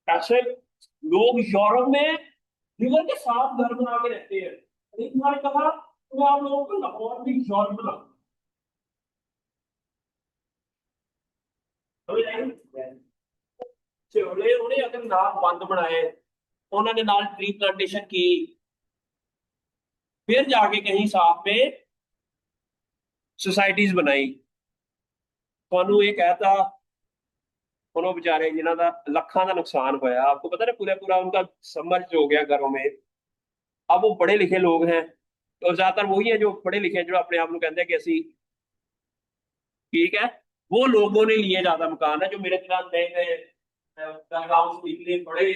ऐसे लोग यूरोप में रिवर के साथ घर बना के रहते हैं। एक बार कहा तो आप लोगों को लाहौर भी यूरोप बना, चोले उन्हें अगर नाम बंद बनाए, उन्होंने नाल ट्री प्लांटेशन की, फिर जाके कहीं साथ में सोसाइटीज बनाई। ਤੁਹਾਨੂੰ ਇਹ कहता उन्होंने बेचारे जिन्हों का लखा का नुकसान होया, आपको पता ना, पूरा पूरा उनका समर्ज हो गया घरों में। अब वो पढ़े लिखे लोग हैं, और ज्यादातर वही है जो पढ़े लिखे हैं, जो अपने आप को कहते हैं कि असि ठीक है, वो लोगों ने लिए ज्यादा मकान है, जो मेरे खिलाफ नए नए गाँव से निकले, पढ़े,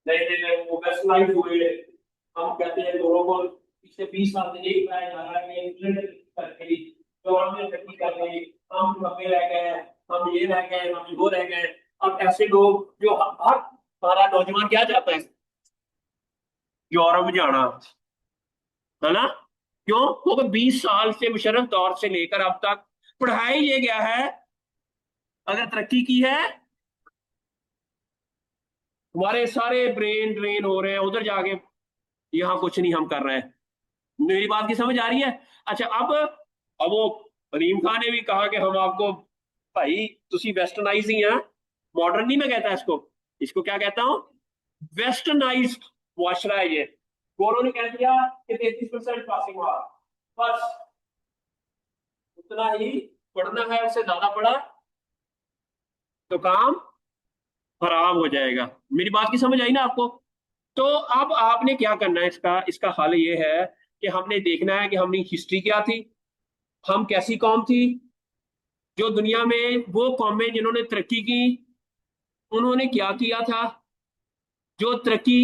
नए नए वो वेस्टलाइज हुए। हम कहते हैं लोगों को पिछले 20 साल से यही बताया जा रहा है कि इंटरनेट करके गवर्नमेंट तरक्की कर गई, हम कपे रह गए, हम ये रह गए, हम वो रह गए। अब ऐसे लोग जो हर हमारा नौजवान क्या चाहता है, यूरोप जाना, है ना? क्यों? क्योंकि 20 साल से मुशर्रफ दौर से लेकर अब तक पढ़ाई ये गया है, अगर तरक्की की है, हमारे सारे ब्रेन ड्रेन हो रहे हैं उधर जाके, यहाँ कुछ नहीं हम कर रहे हैं। मेरी बात की समझ आ रही है? अच्छा, अब वो अलीम खान ने भी कहा कि हम आपको भाई तुसी वेस्टर्नाइज ही है, मॉडर्न नहीं मैं कहता इसको, इसको क्या कहता हूँ, वेस्टर्नाइज्ड मुआशरा है ये। गोरों ने कह दिया कि 33% पासिंग मार्क्स, बस उतना ही पढ़ना है, उससे ज्यादा पढ़ा तो काम खराब हो जाएगा। मेरी बात की समझ आई ना आपको? तो अब आपने क्या करना है, इसका इसका हल ये है कि हमने देखना है कि हमने हिस्ट्री क्या थी, हम कैसी कौम थी, जो दुनिया में वो कौमें जिन्होंने तरक्की की उन्होंने क्या किया था, जो तरक्की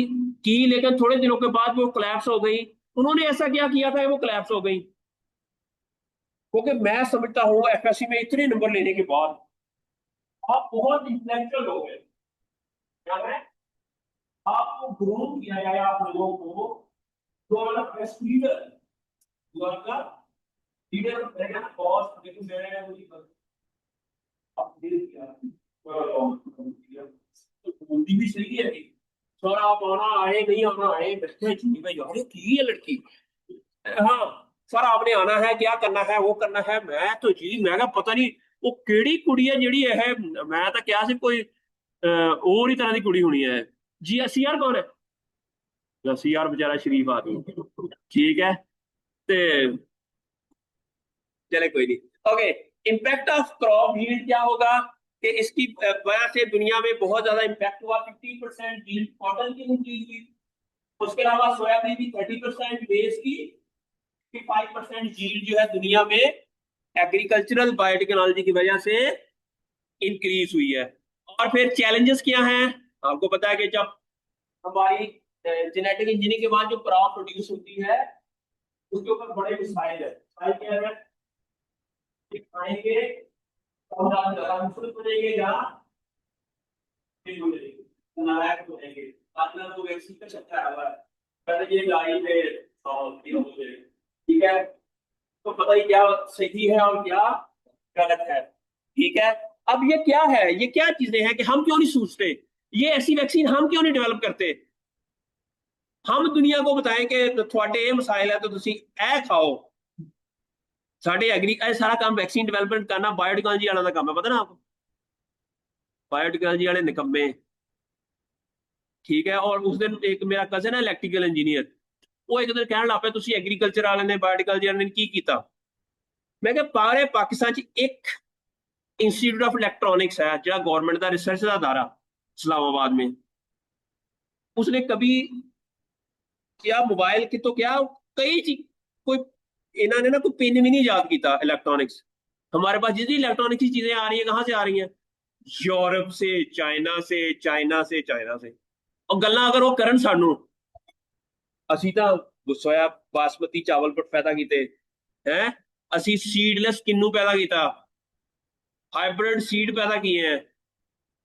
की लेकिन थोड़े दिनों के बाद वो कोलैप्स हो गई, उन्होंने ऐसा क्या किया था वो कोलैप्स हो गई। क्योंकि मैं समझता हूँ एफएससी में इतने नंबर लेने के बाद आप बहुत इंटेलेक्चुअल हो गए, क्या है, आपको ग्रूम किया जाए आप लोगों को, जो मतलब बेस्ट लीडर, जो आपका लीडर रहेगा ना, बॉस लेकिन मेरे मुझे आप दे दिया तो बोलती भी सही है, सर आप आना आए नहीं आना आए, मैं भाई यार की है लड़की, हाँ सर आपने आना है, क्या करना है वो करना है, मैं तो जी मैं क्या पता नहीं वो केड़ी कुड़ी है जेड़ी है, मैं तो क्या सिर्फ कोई और ही तरह की कुड़ी होनी है। जी सीआर कौन है? सीआर बेचारा शरीफ आदमी, ठीक है, ते चले कोई नहीं। Okay, impact of crop yield क्या होगा कि इसकी वजह से दुनिया में बहुत ज्यादा इम्पैक्ट हुआ, 50% यील्ड कॉटन की इंक्रीज हुई, उसके अलावा सोयाबीन की 30%, बेस की 55% यील्ड जो है दुनिया में एग्रीकल्चरल बायोटेक्नोलॉजी की वजह से इंक्रीज हुई है। और फिर चैलेंजेस क्या हैं, आपको पता है कि जब हमारी जेनेटिक इंजीनियरिंग के बाद जो क्रॉप प्रोड्यूस होती है उसके ऊपर बड़े मिसाइल है, मिसाइल क्या है, खाएंगे तो हम ज्यादा मुश्किल बनेंगे या फिर नालायक बनेंगे, अपना तो वैक्सीन का चक्कर आ रहा है, पहले ये लाई पे ठीक है, तो पता ही क्या सही है और क्या गलत है, ठीक है। अब ये क्या है, ये क्या चीजें हैं कि हम क्यों नहीं सोचते, ये ऐसी वैक्सीन हम क्यों नहीं डेवलप करते, हम दुनिया को बताएं कि थोड़े ये मसाइल है तो तुसी ए खाओ, साढ़े एग्री सारा काम वैक्सीन डेवलपमेंट करना बायोटेक्नोलॉजी वाला काम है, पता ना आपको, बायोटेक्नोलॉजी वाले निकम्मे, ठीक है। और उस दिन एक मेरा कजन है इलेक्ट्रिकल इंजीनियर, वो एक दिन कहने लग पे तुसी एग्रीकल्चर वाले ने बायोटेक्नोलॉजी वाले ने की कीता, मैं क्या पारे पाकिस्तान च एक इंस्टीट्यूट ऑफ इलेक्ट्रॉनिक्स है जो गवर्नमेंट का रिसर्च का अदारा इस्लामाबाद में, उसने कभी क्या मोबाइल की तो क्या कई चीज कोई इन्होंने ना कोई पिन भी नहीं याद किया इलेक्ट्रॉनिक्स, हमारे पास जितनी इलेक्ट्रॉनिक्स की चीजें आ रही है कहाँ से आ रही हैं, यूरोप से, चाइना से, चाइना से, चाइना से। और गल्ला अगर वो करन सानू, ਅਸੀਂ ਤਾਂ ਸੋਇਆ बासमती चावल पर पैदा किए हैं, ਅਸੀਂ सीडलेस किन्नू पैदा किया, हाइब्रिड सीड पैदा किए हैं,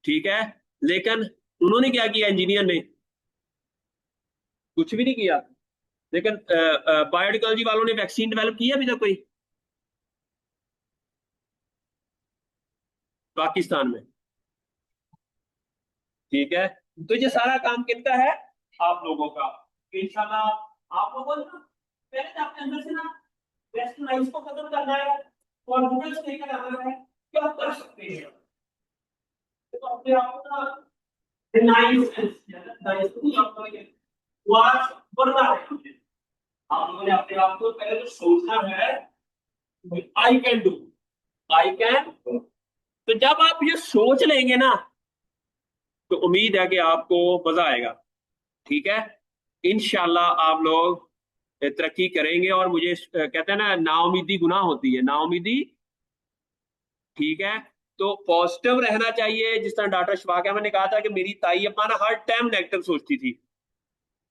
ठीक है, लेकिन उन्होंने क्या किया, इंजीनियर ने कुछ भी नहीं किया, लेकिन बायोटेक्नोलॉजी वालों ने वैक्सीन डेवलप किया अभी तक कोई पाकिस्तान में, ठीक है। तो ये सारा काम किनका है, आप लोगों का, इंशाल्लाह आप लोगों ने पहले तो अपने अंदर से ना वेस्टर्नाइज को खत्म करना है, कॉन्फिडेंस लेकर आना है कि आप कर सकते हैं, तो अपने आप को ना नाइस नाइस वाच बनना है मुझे, आप लोगों ने अपने आप को पहले तो सोचना है I can do, I can, तो जब आप ये सोच लेंगे ना तो उम्मीद है कि आपको मजा आएगा, ठीक है। इंशाल्लाह आप लोग तरक्की करेंगे, और मुझे कहते हैं ना नाउमीदी गुनाह होती है, नाउमीदी, ठीक है। तो पॉजिटिव रहना चाहिए, जिस तरह डॉक्टर शफाक अहमद ने कहा था कि मेरी ताई अम्मा ना हर टाइम नेगेटिव सोचती थी,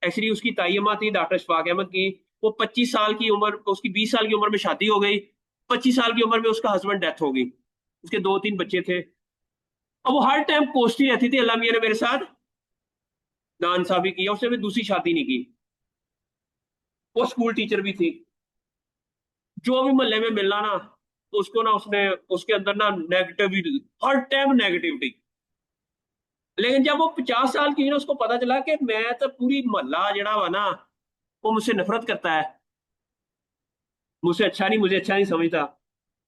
एक्चुअली उसकी ताई अम्मा थी डॉक्टर शफाक अहमद की, वो 25 साल की उम्र, उसकी 20 साल की उम्र में शादी हो गई, 25 साल की उम्र में उसका हस्बैंड डेथ हो गई, उसके 2-3 बच्चे थे, अब वो हर टाइम कोसती रहती थी अल्लाह मियां ने मेरे साथ नाइंसाफी की, उसने भी दूसरी शादी नहीं की, वो स्कूल टीचर भी थी, जो भी मोहल्ले में मिलना ना उसको ना उसने उसके अंदर ना नेगेटिविटी, हर टाइम नेगेटिविटी, लेकिन जब वो 50 साल की ना उसको पता चला कि मैं तो पूरी मोहल्ला जड़ा वा ना वो मुझसे नफरत करता है, मुझसे अच्छा नहीं, मुझे अच्छा नहीं समझता,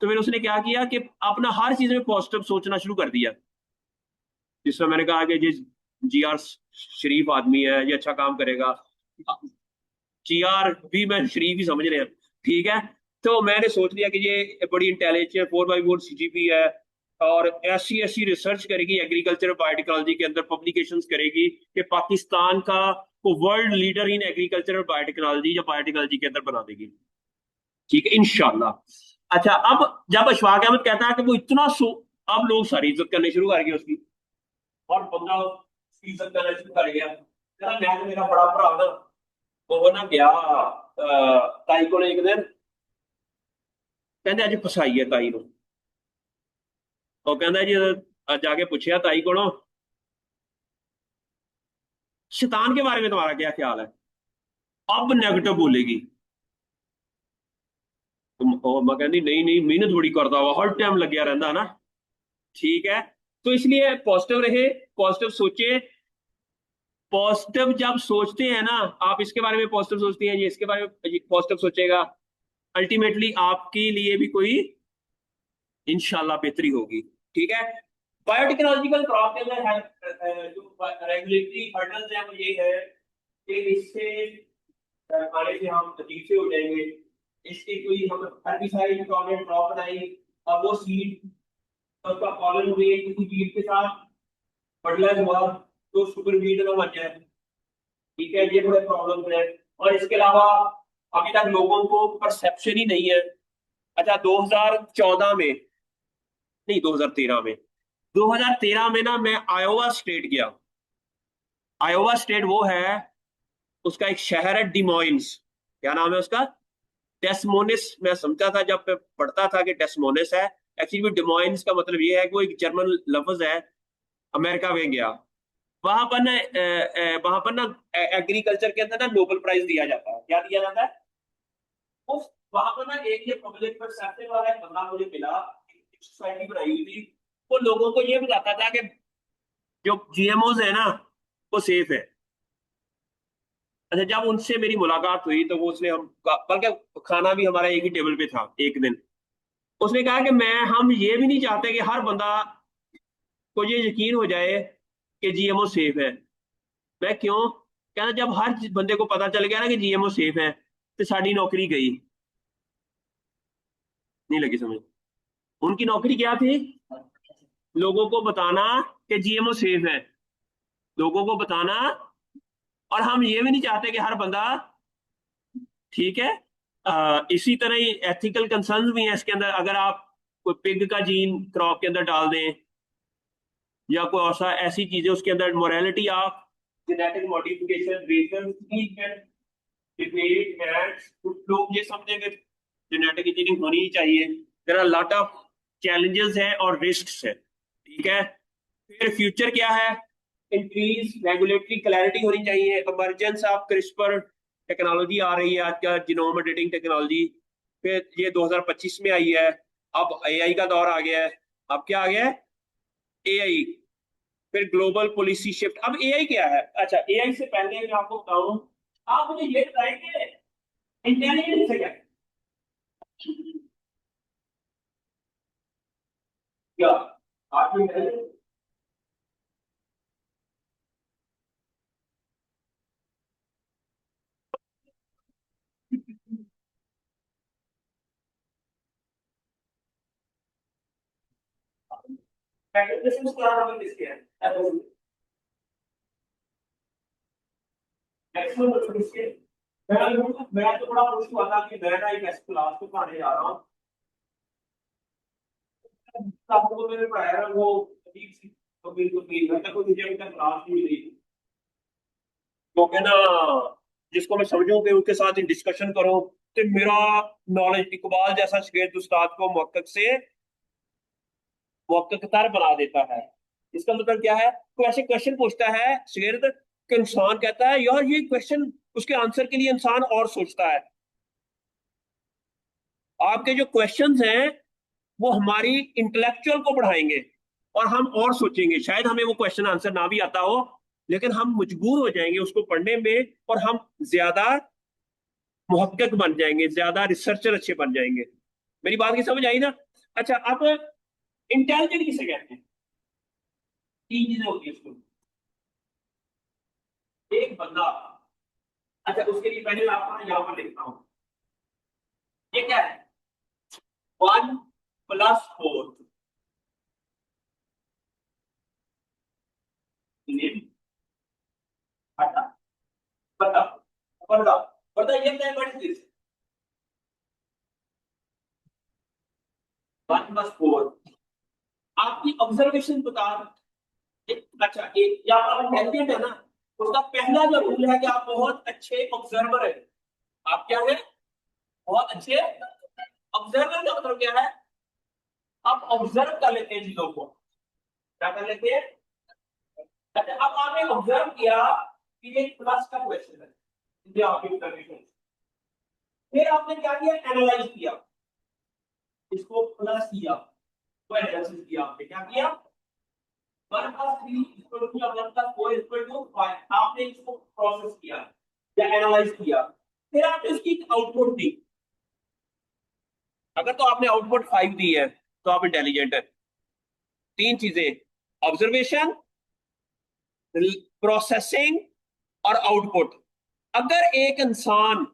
तो फिर उसने क्या किया कि अपना हर चीज में पॉजिटिव सोचना शुरू कर दिया। जिस समय मैंने कहा कि जिस जीआर शरीफ आदमी है, ये अच्छा काम करेगा, जीआर भी मैं शरीफ ही समझ रहे हैं, ठीक है। तो मैंने सोच लिया कि ये बड़ी इंटेलिजेंट 4x4 सीजीपी है, और ऐसी ऐसी रिसर्च करेगी एग्रीकल्चर और बायोटेक्नोलॉजी के अंदर, पब्लिकेशंस करेगी कि पाकिस्तान का को वर्ल्ड लीडर इन एग्रीकल्चर और बायोटेक्नोलॉजी या बायोटेक्नोलॉजी के अंदर बना देगी, ठीक है, इंशाल्लाह। अच्छा, अब जब अशफाक अहमद कहता है कि वो इतना अब लोग सारी इज्जत करने शुरू कर गए उसकी, और बंदा उसकी इज्जत करना शुरू कर गया। कहता मैं तो मेरा बड़ा भरा ना, वो ना गया ताई को एक दिन, कहते अज फसाई है ताई ਨੂੰ। ਉਹ ਕਹਿੰਦਾ जी जाके पूछया ताई को, शैतान के बारे में तुम्हारा क्या ख्याल है, अब नेगेटिव बोलेगी। मैं कहती नहीं नहीं, मेहनत बड़ी करता हुआ, हर टाइम लग्या रहता ना, ठीक है। तो इसलिए पॉजिटिव रहे, पॉजिटिव सोचे। पॉजिटिव जब सोचते हैं ना, आप इसके बारे में पॉजिटिव सोचते हैं, ये इसके बारे में पॉजिटिव सोचेगा, अल्टीमेटली आपके लिए भी कोई इंशाल्लाह बेहतरी होगी, ठीक है। बायोटेक्नोलॉजिकल क्रॉप के अंदर जो रेगुलेटरी हर्डल्स हैं वो ये है कि इससे खाने से हम अजीब से हो जाएंगे। इसकी कोई हम हेर्बिसाइड टॉलरेंट क्रॉप बनाई, अब वो सीड, उसका पॉलन हुए किसी वीड के साथ फर्टिलाइज हुआ तो सुपर वीड ना बन जाए, ठीक है, ये बड़े प्रॉब्लम है। और इसके अलावा अभी तक लोगों को परसेप्शन ही नहीं है। अच्छा, 2014 में, नहीं 2013 में, 2013 में ना मैं आयोवा स्टेट गया। आयोवा स्टेट वो है, उसका एक शहर है डिमोइन्स, क्या नाम है उसका, डेस्मोनिस। मैं समझा था जब मैं पढ़ता था कि डेस्मोनिस है, एक्चुअली डिमोइन्स का मतलब ये है कि वो एक जर्मन लफ्ज है। अमेरिका में गया, वहां पर ना एग्रीकल्चर के अंदर ना नोबेल प्राइज दिया जाता है। क्या दिया जाता है उस, वहां पर ना एक ये पब्लिक परसेप्शन वाला एक बंदा मुझे मिला, एक सोसाइटी बनाई हुई थी। वो लोगों को ये बताता था कि जो जीएमओज है ना वो सेफ है। अच्छा, जब उनसे मेरी मुलाकात हुई तो वो उसने हम, बल्कि खाना भी हमारा एक ही टेबल पे था एक दिन, उसने कहा कि मैं हम ये भी नहीं चाहते कि हर बंदा को ये यकीन हो जाए कि जीएमओ सेफ है। मैं क्यों, कहना जब हर बंदे को पता चल गया ना कि जीएमओ सेफ है तो साड़ी नौकरी गई। नहीं लगी समझ, उनकी नौकरी क्या थी, लोगों को बताना कि जीएमओ सेफ है, लोगों को बताना। और हम ये भी नहीं चाहते कि हर बंदा, ठीक है। इसी तरह ही एथिकल कंसर्न भी है इसके अंदर। अगर आप कोई पिग का जीन क्रॉप के अंदर डाल दें या कोई ऐसा ऐसी चीजें उसके अंदर, morality of genetic modification reason debate है, कुछ लोग ये समझे कि जेनेटिक इंजीनियरिंग होनी ही चाहिए। There are lot of challenges हैं और रिस्क्स है, ठीक है। फिर फ्यूचर क्या है, इंक्रीज रेगुलेटरी क्लैरिटी होनी चाहिए, इमरजेंस ऑफ क्रिस्पर टेक्नोलॉजी आ रही है आज का, जीनोम एडिटिंग टेक्नोलॉजी, फिर ये 2025 में आई है। अब एआई का दौर आ गया है, अब क्या आ गया है, एआई। फिर ग्लोबल पॉलिसी शिफ्ट। अब एआई क्या है, अच्छा एआई से पहले मैं आपको बताऊं, आप मुझे ये बताएंगे इंटेलिजेंस है क्या, क्या आप मैग्नीफिसेंस क्या नाम है इसके, मैक्सिमम इसके। मैं तो बड़ा खुश हुआ था कि मैं ना एक ऐसी क्लास को पढ़ाने जा रहा हूँ, आपको मैंने पढ़ाया ना वो अजीब सी, तो बिल्कुल नहीं, मैं तक मुझे अभी तक क्लास नहीं मिली, तो क्या ना, जिसको मैं समझूं कि उसके साथ डिस्कशन करूं, तो मेरा नॉलेज इकबाल जैसा शागिर्द उस्ताद को मुहक्कक बना देता है। इसका मतलब क्या है, कोई ऐसे क्वेश्चन पूछता है शागिर्द कि इंसान कहता है यार ये क्वेश्चन, उसके आंसर के लिए इंसान और सोचता है। आपके जो क्वेश्चंस हैं वो हमारी इंटेलेक्चुअल को बढ़ाएंगे और हम और सोचेंगे। शायद हमें वो क्वेश्चन आंसर ना भी आता हो, लेकिन हम मजबूर हो जाएंगे उसको पढ़ने में, और हम ज्यादा मुहक्किक बन जाएंगे, ज्यादा रिसर्चर अच्छे बन जाएंगे। मेरी बात की समझ आई ना। अच्छा, अब इंटेलिजेंट किसे कहते हैं? तीन चीजें होती है इसको। एक बंदा, अच्छा उसके लिए पहले मैं आपको यहाँ पर लिखता हूँ, ये क्या है? 1+4 बता बता बता बता, ये क्या है? What is this? 1+4 आपकी ऑब्जर्वेशन बता। अच्छा, एक या आप इंटेलिजेंट है ना, उसका पहला जो रूल है कि आप बहुत अच्छे ऑब्जर्वर है। आप क्या है? बहुत अच्छे ऑब्जर्वर का मतलब क्या है? आप ऑब्जर्व कर लेते हैं चीजों को। क्या कर लेते हैं? अच्छा, अब आपने ऑब्जर्व किया कि ये प्लस का क्वेश्चन है, ये आपकी कंडीशन। फिर आपने क्या किया? एनालाइज किया, इसको प्लस किया, तो एनालिसिस किया। आपने क्या किया? 1+3 इक्वल टू 1+4 इक्वल टू 5। आपने इसको प्रोसेस किया या एनालाइज किया, फिर आपने इसकी आउटपुट दी। अगर तो आपने आउटपुट 5 दी है तो आप इंटेलिजेंट है। तीन चीजें, ऑब्जर्वेशन, प्रोसेसिंग और आउटपुट। अगर एक इंसान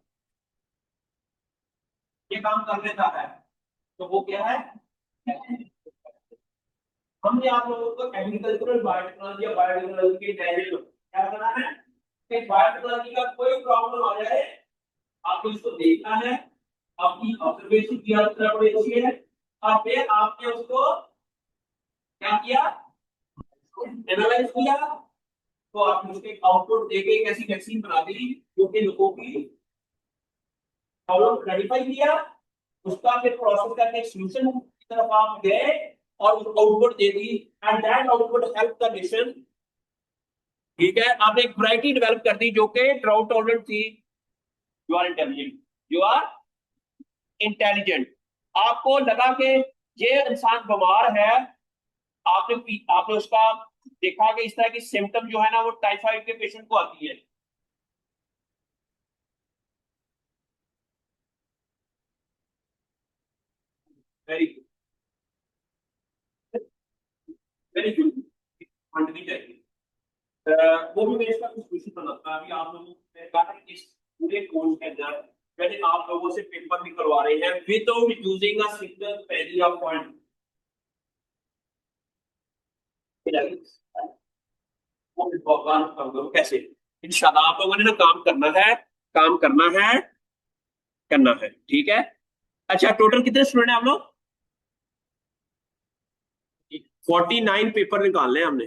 ये काम कर लेता है तो वो क्या है? हमने आप लोगों को एग्रीकल्चरल बायोटेक्नोलॉजी या बायोटेक्नोलॉजी के डायरेक्ट क्या करना है कि बायोटेक्नोलॉजी का कोई प्रॉब्लम आ जाए, आपको इसको देखना है, अपनी ऑब्जर्वेशन की अच्छी है, और फिर आपने उसको क्या किया? एनालाइज किया, तो आपने उसके आउटपुट देके एक ऐसी वैक्सीन बना दी जो कि लोगों की प्रॉब्लम क्लैरिफाई किया। उसका फिर प्रोसेस करके एक सॉल्यूशन की तरफ आप गए और उसको output they the, and that output help the nation. ठीक है, आपने एक वैरायटी डेवलप कर दी जो कि ड्राउट टॉलरेंट थी। You are intelligent, you are intelligent. आपको लगा कि ये इंसान बीमार है, आपने उसका देखा कि इस तरह की सिम्टम जो है ना वो टाइफाइड के पेशेंट को आती है। वेरी गुड, वेरी गुड, फंडनी चाहिए। वो भी मैं इसका कुछ क्वेश्चन बनाता अभी आप लोगों ने कहा है कि इस पूरे कोर्स के अंदर मैंने आप लोगों से पेपर भी करवा रहे हैं without using a single penny of point. वो भगवान कर दो कैसे? इंशाल्लाह आप लोगों ने ना काम करना है, काम करना है, करना है, ठीक है। अच्छा, टोटल कितने स्टूडेंट हैं आप लोग? 49 पेपर निकालने हैं हमने।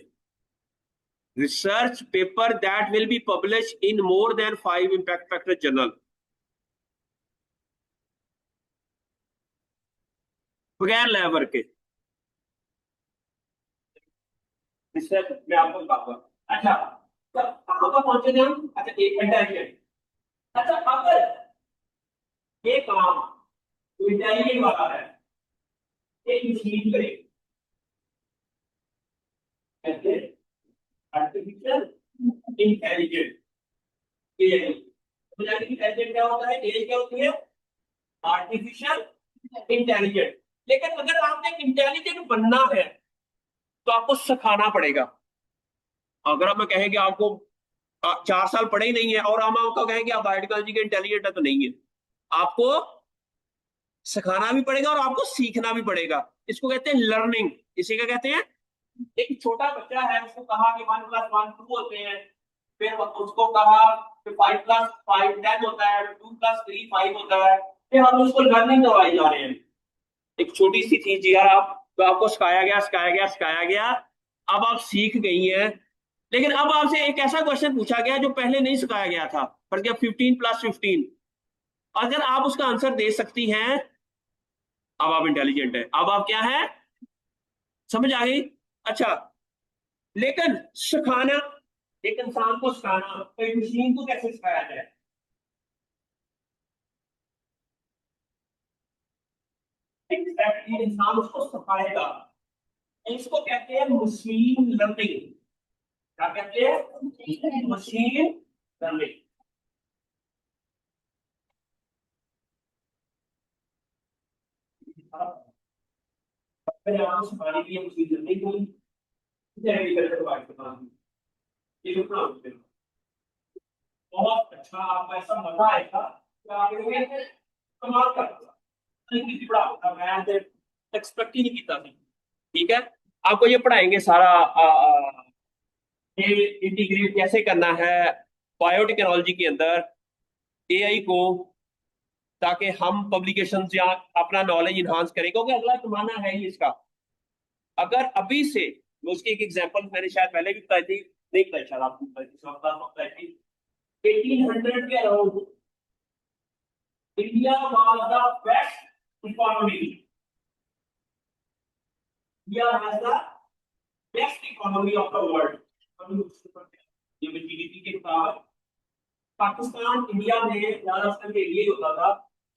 Research paper that will be publish in more than 5 impact factor journal, बगैर लैब वर्क के। रिसर्च में आपको बताऊंगा। अच्छा, तो कहाँ पर पहुंचे थे हम? अच्छा, 1 घंटा है। अच्छा, अगर ये काम इंटेलिजेंट वाला है, एक मशीन करे, कैसे? Artificial intelligence. एआई तो जाने की इंटेलिजेंट क्या होता है? एआई क्या होती है? Artificial intelligent. लेकिन अगर आपने इंटेलिजेंट बनना है तो आपको सिखाना पड़ेगा। अगर हम कहेंगे आपको 4 साल पढ़े ही नहीं है और हम आपको कहेंगे आप बायोटेक्नोलॉजी के इंटेलिजेंट है, तो नहीं है। आपको सिखाना भी पड़ेगा और आपको सीखना भी पड़ेगा। इसको कहते हैं लर्निंग। इसे क्या कहते हैं? एक छोटा बच्चा है, उसको कहा कि 1+1 2 होते हैं, फिर उसको कहा कि 5+5 10 होता है, 2+3 5 होता है, फिर हम उसको लर्निंग करवाई जा रहे हैं। एक छोटी सी चीज यार, आप तो आपको सिखाया गया सिखाया गया सिखाया गया, अब आप सीख गई हैं। लेकिन अब आपसे एक ऐसा क्वेश्चन पूछा गया जो पहले नहीं सिखाया गया था, पर क्या 15+15, अगर आप उसका आंसर दे सकती हैं, अब आप इंटेलिजेंट है। अब आप क्या है? समझ आ गई? अच्छा, लेकिन सिखाना, एक इंसान को सिखाना, एक मशीन को कैसे सिखाया जाए? एग्जैक्टली, इंसान उसको सिखाएगा। इसको कहते हैं मशीन लर्निंग। क्या कहते हैं? Machine learning. मैंने आपको सिखाने के लिए प्रोसीजर नहीं बोली, ये तो पढ़ा होते हैं। बहुत अच्छा, आपको ऐसा मजा आएगा कि आप कहोगे कमाल का किसी पढ़ा होता, मैं तो एक्सपेक्ट ही नहीं किया था। ठीक है, आपको ये पढ़ाएंगे सारा ये इंटीग्रेट कैसे करना है बायोटेक्नोलॉजी के अंदर एआई को, ताकि हम पब्लिकेशन या अपना नॉलेज इन्हांस करें, क्योंकि अगला जमाना है ही इसका। अगर अभी से, उसकी एक एग्जांपल मैंने शायद पहले भी बताई थी, नहीं बताई शायद आपको बताई थी, 1800 के around India was the best economy, India has the best economy of the world. ये जीडीपी के साथ पाकिस्तान इंडिया में ज्यादातर के लिए होता था,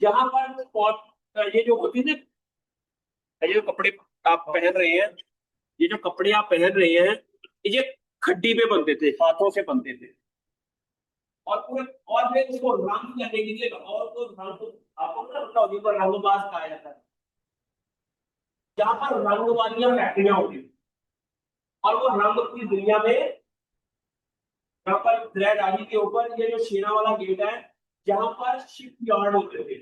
जहां पर ये जो होती थी, ये जो कपड़े आप पहन रहे हैं, ये जो कपड़े आप पहन रहे हैं, ये खड्डी पे बनते थे, हाथों से बनते थे, और पूरे और फिर इसको रंग करने के लिए, और तो रंग आपको पता होगी पर रंगबाज कहा जाता है, जहां पर रंग वालियां फैक्ट्रियां होती थी, और वो रंग पूरी दुनिया में, यहाँ पर ग्रैंड आदि के ऊपर ये जो शेरा वाला गेट है, जहां पर शिप यार्ड होते थे,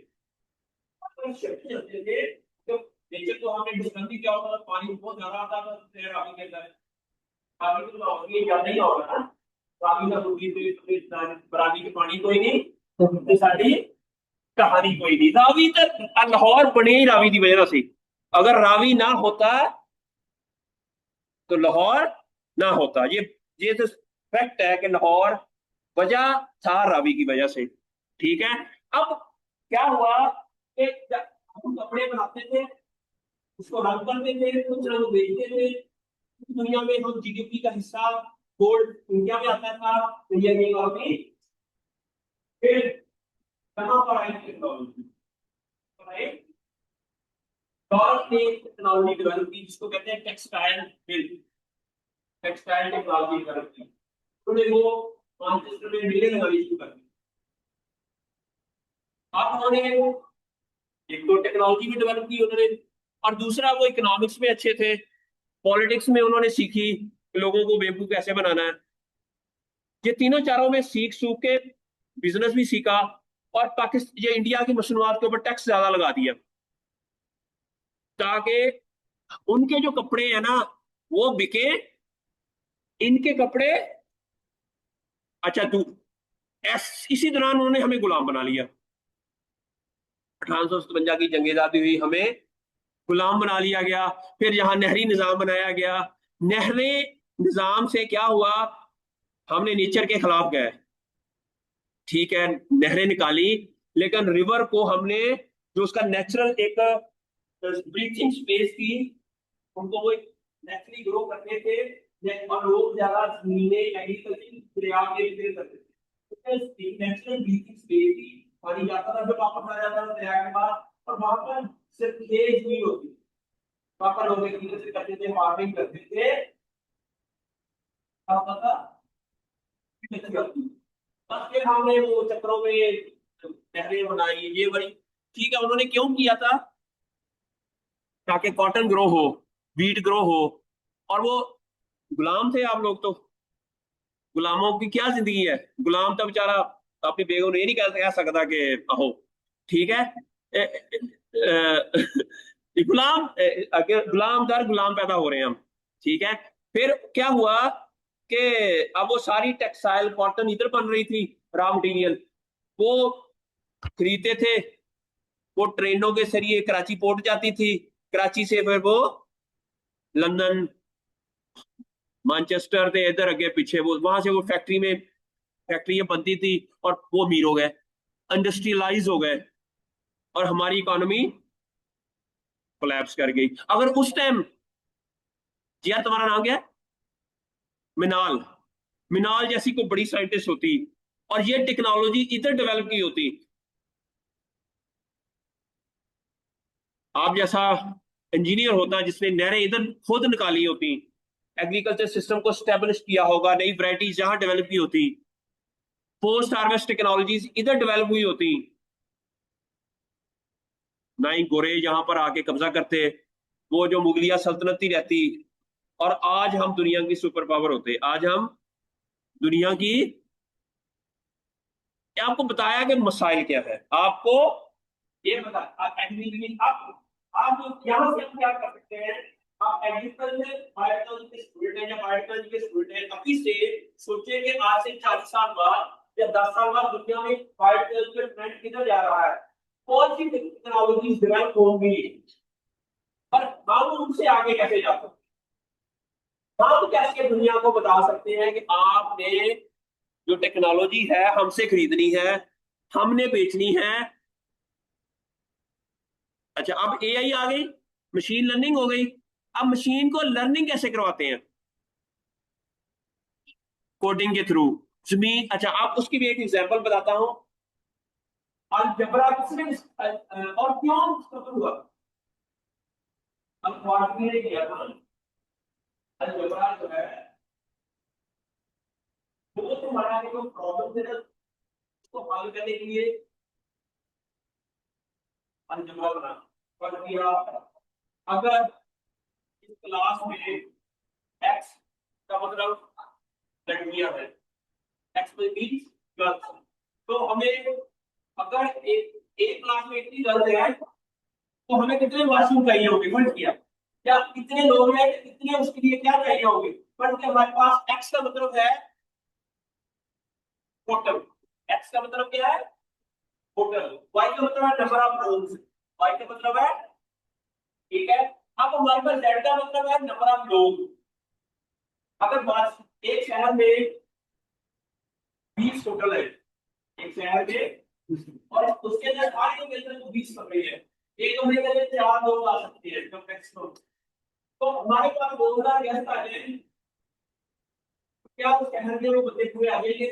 शिप चलते थे, तो नेचर को हमने डिस्कस भी किया होगा, पानी बहुत ज्यादा आता था ग्रैंड आदि के अंदर, बाकी तो ये ज्यादा ही होगा ना, बाकी का बरानी के पानी कोई नहीं, तो साड़ी कहानी कोई नहीं। रावी तक लाहौर बने ही रावी की वजह से, अगर रावी ना होता तो लाहौर ना होता, ये तो फैक्ट है कि लाहौर वजह था रावी की वजह से। ठीक है, अब क्या हुआ कि हम कपड़े बनाते थे, उसको रंग करते थे, कुछ रंग बेचते थे, दुनिया में हम जीडीपी का हिस्सा गोल्ड इंडिया में आता था, इंडिया की इकोनॉमी फिर कहां पर आई टेक्नोलॉजी, डॉट ने टेक्नोलॉजी डेवलप की, जिसको कहते हैं textile mill, textile technology develop की, उन्होंने वो मानचेस्टर में मिलें लगानी शुरू कर दी। अब उन्होंने एक तो टेक्नोलॉजी भी डेवलप की उन्होंने, और दूसरा वो इकोनॉमिक्स में अच्छे थे, पॉलिटिक्स में उन्होंने सीखी लोगों को बेवकूफ कैसे बनाना है, ये तीनों चारों में सीख सूख के बिजनेस भी सीखा, और पाकिस्तान ये इंडिया की मसनूआत के ऊपर टैक्स ज्यादा लगा दिया, ताकि उनके जो कपड़े हैं ना वो बिके, इनके कपड़े अच्छा तू, इसी दौरान उन्होंने हमें गुलाम बना लिया। 1857 की जंग आजादी हुई, हमें गुलाम बना लिया गया। फिर यहाँ नहरी निजाम बनाया गया, नहरी निजाम से क्या हुआ, हमने नेचर के खिलाफ गए। ठीक है, नहरें निकाली, लेकिन रिवर को हमने, जो उसका नेचुरल एक ब्रीथिंग स्पेस थी, उनको वो नेचुरली ग्रो करते थे, और लोग ज्यादा जमीनें एग्रीकल्चर दरिया के लिए करते थे, नेचुरल ब्रीथिंग स्पेस थी, पानी जाता था, जब वापस आ जाता था दरिया के पास, और वहां पर सिर्फ खेत नहीं होती, वहां पर लोग एग्रीकल्चर करते थे, फार्मिंग करते थे, क्या होता था, बस फिर हमने वो चक्रों में नहरें बनाई, ये बड़ी, ठीक है, उन्होंने क्यों किया था, ताकि कॉटन ग्रो हो, वीट ग्रो हो, और वो गुलाम थे आप लोग तो, गुलामों की क्या जिंदगी है, गुलाम तो बेचारा अपनी बेगम ये नहीं कह सकता कि आहो, ठीक है, गुलाम गुलाम दर गुलाम पैदा हो रहे हैं हम। ठीक है, फिर क्या हुआ कि अब वो सारी टेक्सटाइल कॉटन इधर बन रही थी, रॉ मटेरियल वो खरीदते थे, वो ट्रेनों के जरिए कराची पोर्ट जाती थी, कराची से फिर वो लंदन, मैनचेस्टर थे, इधर अगे पीछे, वो वहां से वो फैक्ट्रियां बनती थी, और वो अमीर हो गए, इंडस्ट्रियलाइज हो गए, और हमारी इकोनॉमी कोलैप्स कर गई। अगर उस टाइम, यार तुम्हारा नाम क्या है, मिनाल, मिनाल जैसी कोई बड़ी साइंटिस्ट होती, और ये टेक्नोलॉजी इधर डेवलप की होती, आप जैसा इंजीनियर होता जिसने नहरें इधर खुद निकाली होती, एग्रीकल्चर सिस्टम को स्टेब्लिश किया होगा, नई वैरायटीज जहां डेवलप की होती, पोस्ट हार्वेस्ट टेक्नोलॉजीज इधर डेवलप हुई होती, ना ही गोरे यहां पर आके कब्जा करते, वो जो मुगलिया सल्तनत ही रहती, और आज हम दुनिया की सुपर पावर होते, आज हम दुनिया की, आपको बताया कि मसाइल क्या है, आपको ये बता आप आप यहाँ से हम क्या कर सकते हैं। आप एग्रीकल्चर बायोटेक्नोलॉजी के स्टूडेंट हैं या बायोटेक्नोलॉजी के स्टूडेंट हैं, अभी से सोचिए कि आज से 40 साल बाद या 10 साल बाद दुनिया में बायोटेक्नोलॉजी का ट्रेंड किधर जा रहा है, कौन सी टेक्नोलॉजी डेवलप होंगी, और हम उनसे आगे कैसे जा सकते हैं। हम कैसे दुनिया को बता सकते हैं कि आपने जो टेक्नोलॉजी है हमसे खरीदनी है, हमने बेचनी है। अच्छा, अब एआई आ गई, मशीन लर्निंग हो गई। अब मशीन को लर्निंग कैसे करवाते हैं, कोडिंग के थ्रू। जमीन, अच्छा आप उसकी भी एक एग्जांपल बताता हूं। अलजबरा किसने और क्यों डिस्कवर हुआ, अब क्वाड्रेटिक ने किया था। अलजबरा जो है वो तुम्हारा जो प्रॉब्लम थे ना उसको हल करने के लिए अलजबरा बना कर दिया। अगर इस क्लास में एक्स का मतलब लड़कियां हैं, एक्स मीन्स गर्ल्स, तो हमें अगर एक क्लास में इतनी गर्ल्स है तो हमें कितने वॉशरूम चाहिए होंगे, फर्ज किया, या कितने लोग हैं कितने उसके लिए क्या चाहिए होंगे, फर्ज किया हमारे पास एक्स का मतलब है टोटल, एक्स का मतलब क्या है टोटल, वाई का मतलब है नंबर ऑफ रूम्स, वाई का मतलब है, ठीक है। अब हमारे पास जेड का मतलब है नंबर ऑफ लोग। अगर बात एक शहर में 20 टोटल है, एक शहर में, और उसके अंदर हर एक के अंदर 20 कमरे हैं, एक कमरे के अंदर 4 लोग आ सकते हैं, तो मैक्सिमम, तो हमारे पास 2000 गेस्ट आ जाएंगे, क्या उस शहर में वो बंदे पूरे आ जाएंगे,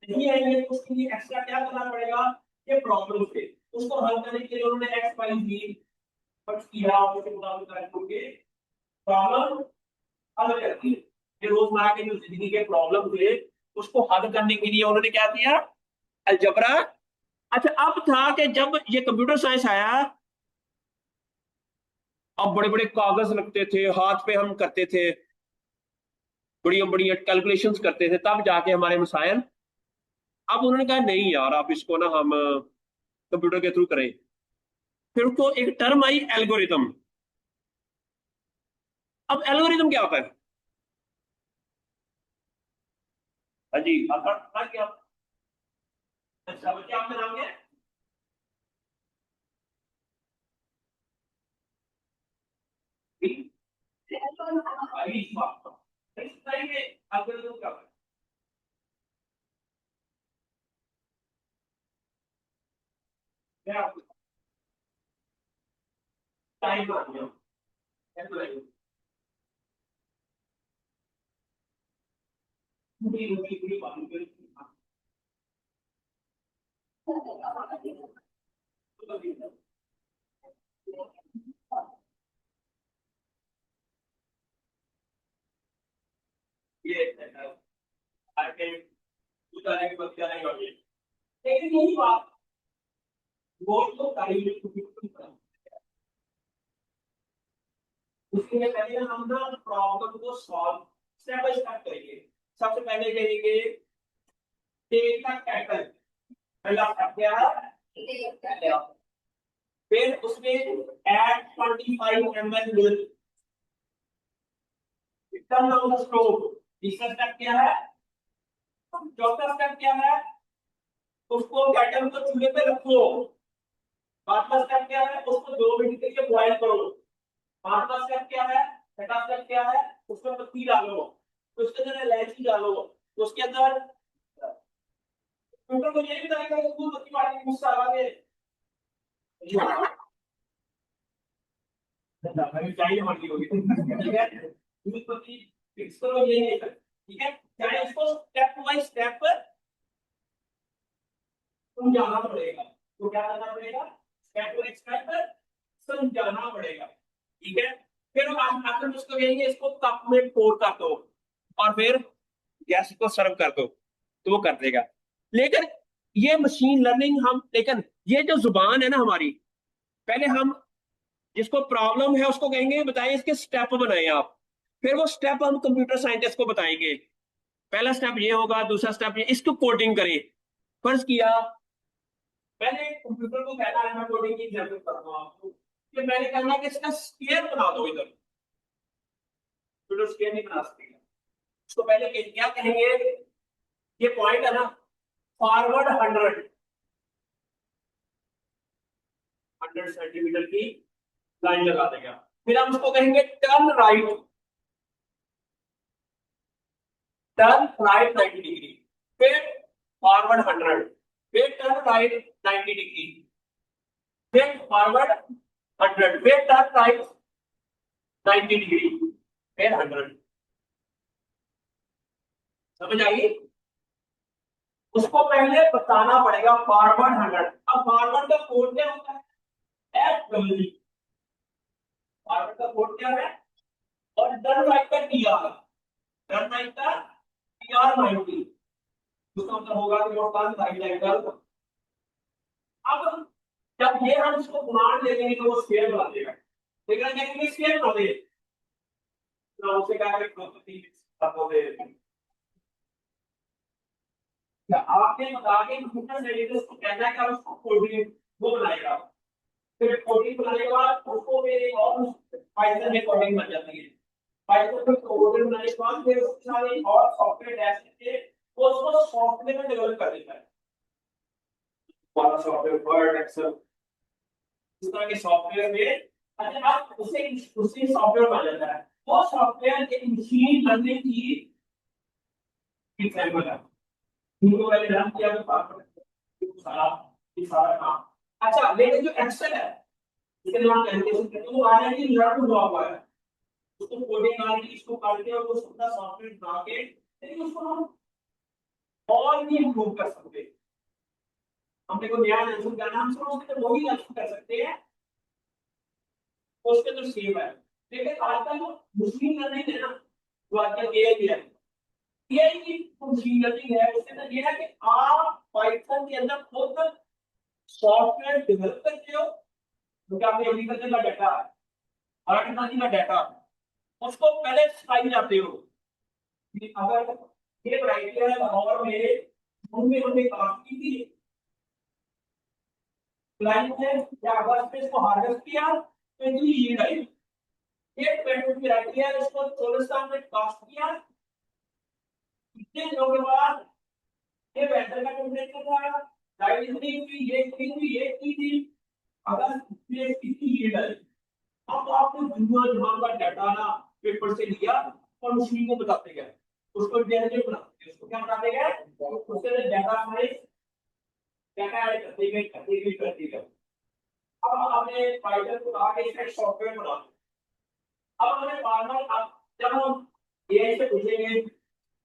नहीं आएंगे, तो उसके लिए एक्स्ट्रा क्या करना पड़ेगा, ये प्रॉब्लम थे उसको हल करने के लिए उन्होंने एक्स वाई जी फर्स्ट किया, उसके मुताबिक करके प्रॉब्लम हल कर दी। ये रोजमर्रा के जो जिंदगी के प्रॉब्लम थे उसको हल करने के लिए उन्होंने क्या किया, अलजबरा। अच्छा, अब था कि जब ये कंप्यूटर साइंस आया, अब बड़े बड़े कागज लगते थे, हाथ पे हम करते थे, बड़ी बड़ी कैलकुलेशंस करते थे, तब जाके हमारे मसाइल। अब उन्होंने कहा नहीं यार, आप इसको ना हम कंप्यूटर के थ्रू करें। फिर उसको एक टर्म आई एल्गोरिथम। अब एल्गोरिथम क्या होता है, हाँ जी आपका क्या, अच्छा बच्चे आपका नाम क्या है, एल्गोरिथम क्या होता है, मैं आपको टाइम आ गया एल्गोरिथम, पूरी पूरी पूरी बात करें। ये आके उतारे के बच्चा नहीं होगी, लेकिन यही बात वो तो टाइम, उसके लिए पहले हम ना प्रॉब्लम को सॉल्व स्टेप बाय स्टेप करेंगे। सबसे पहले करेंगे टेक का कैटल, पहला स्टेप क्या है, फिर उसमें add 25 ml milk, turn on the stove, तीसरा स्टेप क्या है, चौथा स्टेप क्या है, उसको कैटल को चूल्हे पे रखो, पांचवा स्टेप क्या है, उसको 2 मिनट के लिए बॉईल करो, पांचवा स्टेप क्या है, छठा स्टेप क्या है, उसमें पत्ती डालो, उसके अंदर इलायची डालो, उसके अंदर टोटल को ये भी बताएगा कि दूध पत्ती वाली गुस्सा आ गए, भाई चाहिए मर्जी होगी, ठीक है, दूध पत्ती फिक्स करो, ये नहीं है, ठीक है, चाहे इसको स्टेप बाय स्टेप समझाना पड़ेगा, तो क्या करना पड़ेगा, स्टेप बाय स्टेप समझाना पड़ेगा, ठीक है। फिर हम आखिर में उसको कहेंगे इसको कप में पोर कर दो और फिर गैस को सर्व कर दो, तो वो कर देगा। लेकिन ये मशीन लर्निंग हम, लेकिन ये जो जुबान है ना हमारी, पहले हम जिसको प्रॉब्लम है उसको कहेंगे बताएं, इसके स्टेप बनाए आप। फिर वो स्टेप हम कंप्यूटर साइंटिस्ट को बताएंगे। पहला स्टेप ये होगा, दूसरा स्टेप ये, इसको कोडिंग करें। फर्ज किया मैंने कंप्यूटर को कहना है, मैं कोडिंग की एग्जांपल करता हूं आपको, कि मैंने कहना कि इसका स्क्वायर बना दो इधर। कंप्यूटर स्क्वायर नहीं बना सकती। उसको पहले क्या कहेंगे, ये पॉइंट है ना, फॉरवर्ड 100 सेंटीमीटर की लाइन लगा देगा। फिर हम उसको कहेंगे turn right, turn right 90 degree, फिर फॉरवर्ड 100, फिर टर्न राइट 90 डिग्री, फिर फॉरवर्ड 100, फिर टर्न राइट 90 डिग्री, फिर 100। समझ आई? उसको पहले बताना पड़ेगा फॉरवर्ड 100। अब फॉरवर्ड का कोड क्या होता है, एफ डब्ल्यू। फॉरवर्ड का कोड क्या है, और टर्न राइट का टीआर, टर्न राइट का टीआर 90। उसका मतलब होगा कि वो टर्न राइट एंगल। अब जब ये हम इसको कमांड दे देंगे तो वो स्क्वायर बना देगा। लेकिन अगर ये स्क्वायर बना दे तो उसे क्या करें, प्रॉपर्टी क्या आपने बता के कंप्यूटर से उसको कहना है कि उसको कोडिंग वो बनाएगा। फिर कोडिंग बनाने के बाद उसको मेरे और पाइथन में कोडिंग बन जाती है। पाइथन में कोडिंग बनाने के बाद फिर उसके साथ एक और सॉफ्टवेयर डैश करके वो उसको सॉफ्टवेयर में डेवलप कर देता है। वाला सॉफ्टवेयर वर्ड एक्सेल इस तरह के सॉफ्टवेयर में, अच्छा आप उसे सॉफ्टवेयर बन जाता है। वो सॉफ्टवेयर एक मशीन लर्निंग की एग्जांपल है। इनको मैंने रन किया तो सारा ये सारा काम। अच्छा लेकिन जो एक्सेल है इसके लिए हम कैलकुलेशन करते हैं, वो ऑलरेडी लर्न हुआ हुआ है। उसको कोडिंग आती इसको करके और वो पूरा सॉफ्टवेयर बना के, लेकिन उसको हम और भी इम्प्रूव कर सकते हैं। हमने को नया लेसन करना, हम सिर्फ उसके वो ही लेसन कर सकते हैं उसके तो सेम है। लेकिन आजकल जो मशीन लर्निंग है ना, वो आजकल एआई है। एआई की मशीन लर्निंग है, उसके अंदर ये है कि आप पाइथन के अंदर खुद सॉफ्टवेयर डेवलप करते हो, क्योंकि आपने एग्रीकल्चर का डाटा है, टेक्नोलॉजी का डाटा, उसको पहले सिखाई जाते हो कि अगर ये क्राइटेरिया है और मेरे उनमें उन्होंने काम की थी क्लाइंट ने या अगर पे इसको हार्वेस्ट किया तो इतनी यील्ड आई। ये टोमेटो की क्राइटेरिया है, इसको 24 में कास्ट किया, इतने दिनों के बाद ये वेंडर का टेम्परेचर था, लाइट इतनी हुई, ये इतनी हुई, ये इतनी थी, अगर ये इतनी यील्ड आई। अब आपने दुनिया जहां का डाटा ना पेपर से लिया और मशीन को बताते गए, उसको इंटेलिजेंट बनाते गए, उसको क्या बनाते गए, उसके डाटा साइंस डाटा ऐड करते गए। अब हमने पाइथन को आगे इसका सॉफ्टवेयर बना दिया। अब हमें फार्मर, जब हम एआई से पूछेंगे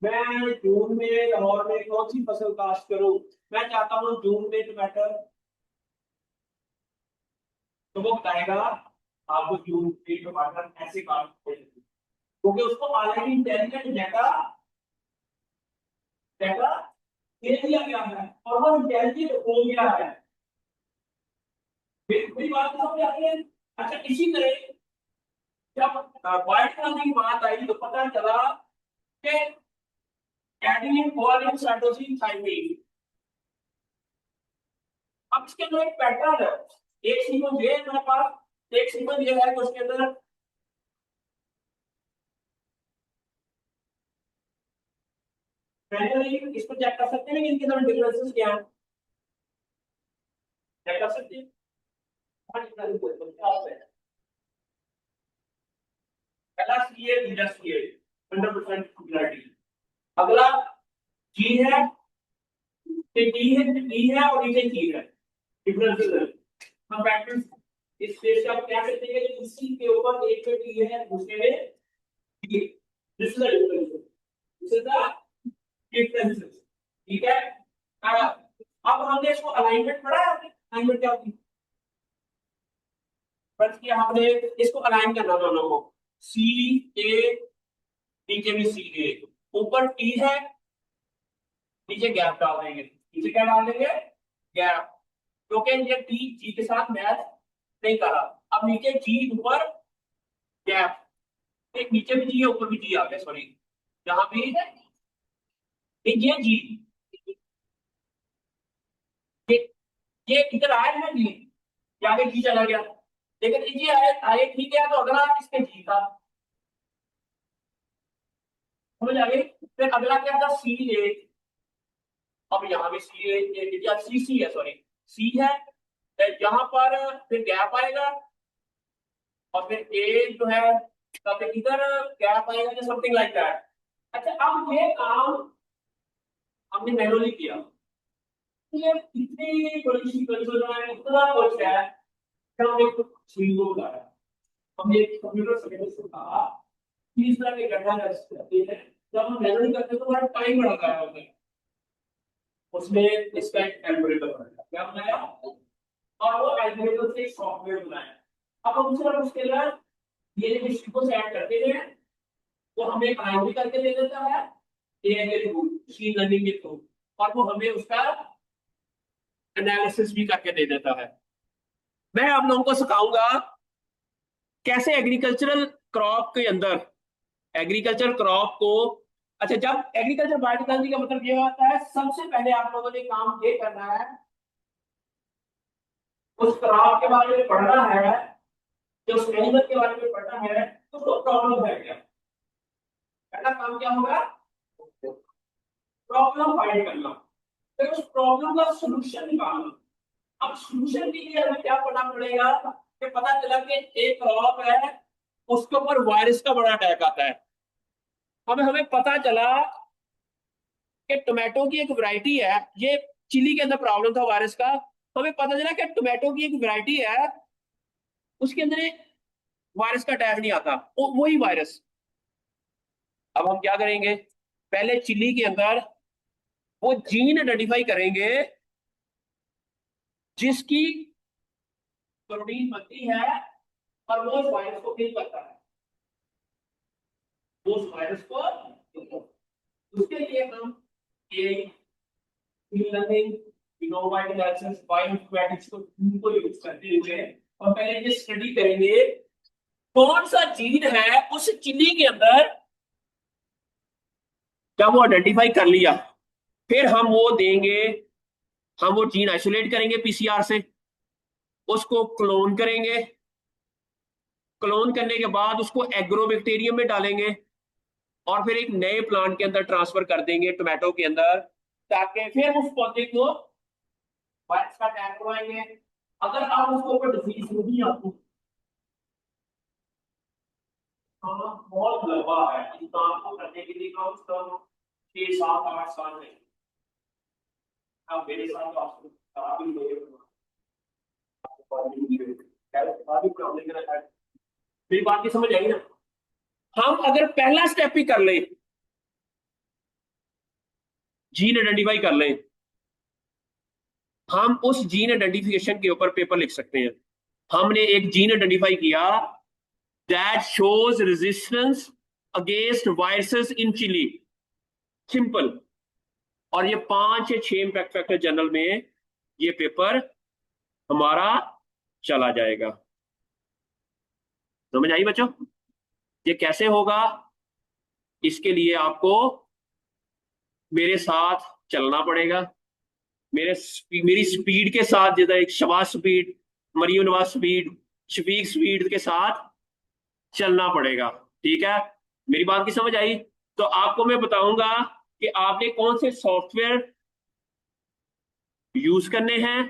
मैं जून में लाहौर में कौन सी फसल काश्त करूं, मैं चाहता हूं जून में टमाटर, तो वो बताएगा आपको जून में टमाटर ऐसे काश्त करें, क्योंकि उसको ऑलरेडी इंटेलिजेंट डाटा डाटा दे दिया गया है और वो इंटेलिजेंट हो गया है। मेरी बात समझ आ रही है? अच्छा इसी तरह जब वाइट क्रांति की बात आई तो पता चला कि एडेनिन कोलिन साइटोसिन थाइमिन, अब इसके अंदर एक पैटर्न है, एक सीक्वेंस ये है मेरे पास, एक सीक्वेंस ये है, तो उसके अंदर मैन्युअली इसको चेक कर सकते हैं कि इनके अंदर डिफरेंसेस क्या हैं, चेक कर सकते हैं। पहला सी है, दूसरा सी है, 100% सिमिलरिटी। अगला जी है, टी है और नीचे जी है, डिफरेंसेस हम फैक्टर्स इस स्टेज से आप क्या कहते हैं कि इसी के ऊपर एक पे टी है, दूसरे में T. This is the difference, this is the differences. ठीक है, अब हमने इसको अलाइनमेंट पढ़ा है, अलाइनमेंट क्या होती है, फर्स्ट किया हमने इसको अलाइन करना दोनों को, सी ए, नीचे भी सी ए, ऊपर टी है, नीचे गैप डाल देंगे, नीचे क्या डाल देंगे, गैप, क्योंकि ये टी जी के साथ मैच नहीं कर रहा। अब नीचे जी ऊपर गैप, एक नीचे भी जी है ऊपर भी जी आ गया, सॉरी यहाँ भी ये जी, ये ये इधर आया है जी, ये आगे जी चला गया, लेकिन ये आए आगे ठीक है, तो अगला इसके जी था, समझ आ गई। फिर अगला क्या था, सी ए, अब यहाँ भी सी ए या सी सी है, सॉरी सी है, यहाँ पर फिर गैप आएगा, और फिर ए जो है तब इधर गैप आएगा, या समथिंग लाइक दैट। अच्छा, अब ये काम हमने मैनुअली किया, ये इतनी बड़ी सीक्वेंस है, इतना कुछ है कि हम एक चीज को बता रहे हैं। हमने एक कंप्यूटर साइंस से कहा कि इस तरह के गड्ढा करते हैं, जब हम मैनुअली करते हैं तो थोड़ा टाइम लगता है उसमें, इसका एक एल्गोरिथम बनाया, क्या बनाया, और वो एल्गोरिथम से एक सॉफ्टवेयर बनाया। अब हम सिर्फ उसके लिए ये जो को सेट करते हैं, वो हमें प्राइमरी करके दे देता है एआई के थ्रू, मशीन लर्निंग के थ्रू, और वो हमें उसका एनालिसिस भी करके दे देता है। मैं आप लोगों को सिखाऊंगा कैसे एग्रीकल्चरल क्रॉप के अंदर, एग्रीकल्चर क्रॉप को, अच्छा जब एग्रीकल्चर बायोटेक्नोलॉजी का मतलब ये होता है, सबसे पहले आप लोगों ने काम ये करना है, उस क्रॉप के बारे में पढ़ना है, जो उस एनिमल के बारे में पढ़ना है, तो उसको प्रॉब्लम है क्या, पहला काम क्या होगा, प्रॉब्लम फाइंड करना, फिर उस प्रॉब्लम का सॉल्यूशन निकालना। अब सॉल्यूशन के लिए हमें क्या करना पड़ेगा, कि पता चला कि एक क्रॉप है, उसके ऊपर वायरस का बड़ा अटैक आता है। हमें हमें पता चला कि टोमेटो की एक वैरायटी है, ये चिली के अंदर प्रॉब्लम था वायरस का, हमें पता चला कि टोमेटो की एक वैरायटी है, उसके अंदर वायरस का अटैक नहीं आता, वो वही वायरस। अब हम क्या करेंगे, पहले चिली के अंदर वो जीन आइडेंटिफाई करेंगे जिसकी प्रोटीन बनती है, और वो उस वायरस को किल करता है, वो उस वायरस को, उसके लिए हम ये लर्निंग, इनोवाइट एनालिसिस, बायोइन्फॉर्मेटिक्स को यूज करते हुए और पहले ये स्टडी करेंगे कौन सा जीन है उस चिली के अंदर, जब वो आइडेंटिफाई कर लिया, फिर हम वो देंगे, हम वो जीन आइसोलेट करेंगे पीसीआर से, उसको क्लोन करेंगे, क्लोन करने के बाद उसको एग्रोबैक्टीरियम में डालेंगे, और फिर एक नए प्लांट के अंदर ट्रांसफर कर देंगे टोमेटो के अंदर, ताकि फिर उस पौधे को वायरस का अटैक करवाएंगे। अगर आप उसके ऊपर डिजीज नहीं आती, बहुत लंबा है इस काम को करने के लिए, कम से कम 6 7 8 साल नहीं, आप मेरे साथ आपको काफी मेरी बात की समझ आई ना। हम अगर पहला स्टेप ही कर लें, जीन आइडेंटिफाई कर लें, हम उस जीन आइडेंटिफिकेशन के ऊपर पेपर लिख सकते हैं। हमने एक जीन आइडेंटिफाई किया that shows resistance against viruses in chilli, simple, और ये 5 या 6 इम्पैक्ट फैक्टर जर्नल में ये पेपर हमारा चला जाएगा। समझ आई बच्चों, ये कैसे होगा, इसके लिए आपको मेरे साथ चलना पड़ेगा, मेरी स्पीड के साथ, जैसा एक Shehbaz speed, Maryam Nawaz speed, Shafiq speed के साथ चलना पड़ेगा, ठीक है। मेरी बात की समझ आई, तो आपको मैं बताऊंगा कि आपने कौन से सॉफ्टवेयर यूज करने हैं,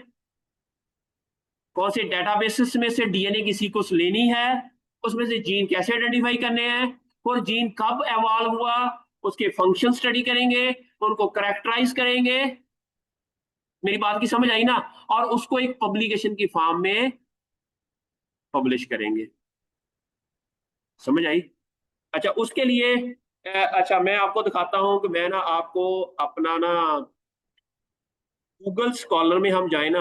कौन से डेटाबेसेस में से डीएनए की सीक्वेंस लेनी है, उसमें से जीन कैसे आइडेंटिफाई करने हैं, और जीन कब एवॉल्व हुआ, उसके फंक्शन स्टडी करेंगे, उनको करेक्टराइज करेंगे। मेरी बात की समझ आई ना, और उसको एक पब्लिकेशन की फॉर्म में पब्लिश करेंगे। समझ आई। अच्छा, उसके लिए अच्छा मैं आपको दिखाता हूं कि मैं ना आपको अपना ना गूगल स्कॉलर में हम जाए ना,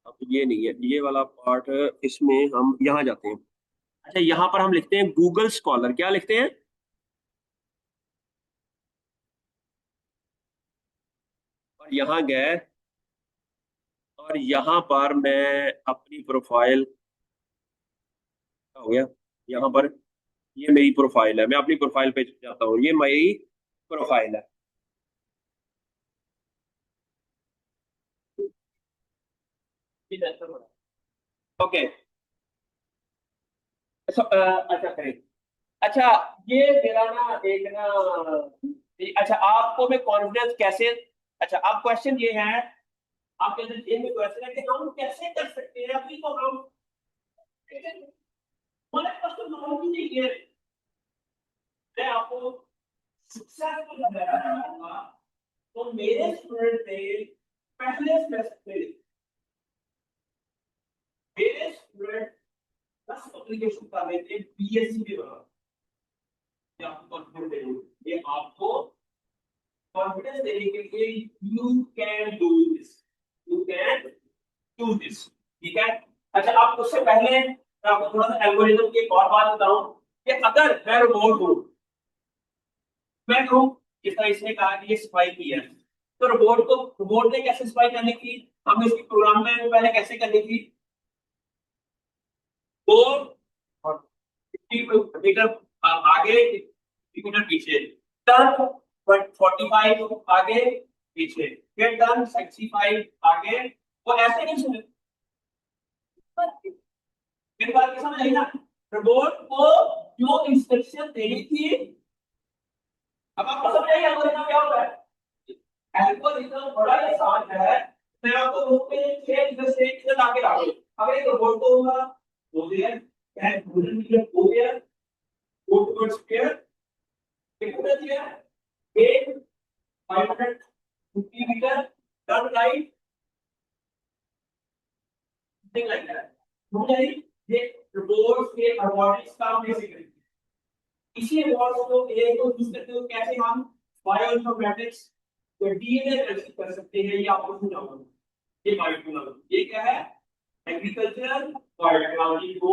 अब ये नहीं है ये वाला पार्ट, इसमें हम यहाँ जाते हैं। अच्छा, यहाँ पर हम लिखते हैं गूगल स्कॉलर, क्या लिखते हैं, और यहाँ गए, और यहाँ पर मैं अपनी प्रोफाइल, हो गया यहाँ पर, ये मेरी प्रोफाइल है, मैं अपनी प्रोफाइल पे जाता हूँ, ये मेरी प्रोफाइल है। ओके, अच्छा करें। अच्छा, ये मेरा ना एक ना, अच्छा आपको मैं कॉन्फिडेंस कैसे, अच्छा अब क्वेश्चन ये है, आपके अंदर ये क्वेश्चन है कि हम कैसे कर सकते हैं अभी तो हम, हमारे पास तो नॉलेज ही नहीं है। मैं आपको सक्सेसफुल बनाना चाहूंगा, तो मेरे स्टूडेंट ने पहले सेमेस्टर में, मेरे स्टूडेंट 10 एप्लीकेशन कर रहे थे बीएससी के दौरान। ये आपको कॉन्फिडेंस देंगे, ये आपको कॉन्फिडेंस देने के लिए, you can do this, you can do this, ठीक है। अच्छा, आप उससे पहले मैं आपको थोड़ा सा एल्गोरिथम की एक और बात बताऊं, कि अगर मैं रोबोट हूं, मैं कहूं जिस तरह इसने कहा कि ये सफाई की है, तो रोबोट ने कैसे सफाई करनी थी, हमने उसकी प्रोग्राम में पहले कैसे करनी थी, वो 50 मीटर आगे, 50 मीटर पीछे, टर्न 45 आगे पीछे, फिर टर्न 65 आगे, वो ऐसे नहीं सुने। मेरी बात की समझ आई ना, रोबोट को जो इंस्ट्रक्शन देनी थी, अब आपको समझ आई एल्गोरिथम क्या होता है। एल्गोरिथम बड़ा ही आसान है, मैं आपको बोलते हैं छह इधर से इधर लाके डालो, अगर एक रोबोट को होगा वो देयर कैन गोल्डन मीटर हो गया, गो टुवर्ड्स स्क्वायर, कितना दिया, एक 550 metre, turn right, thing like that, समझ आई। ये रोबोट्स के रोबोटिक्स काम कैसे करेंगे, इसी वर्ड्स को एक को यूज करते हुए कैसे हम बायोइन्फॉर्मेटिक्स तो डीएनए कर सकते हैं, ये आपको समझाऊंगा। ये बायोटेक्नोलॉजी, ये क्या है, एग्रीकल्चर बायोटेक्नोलॉजी को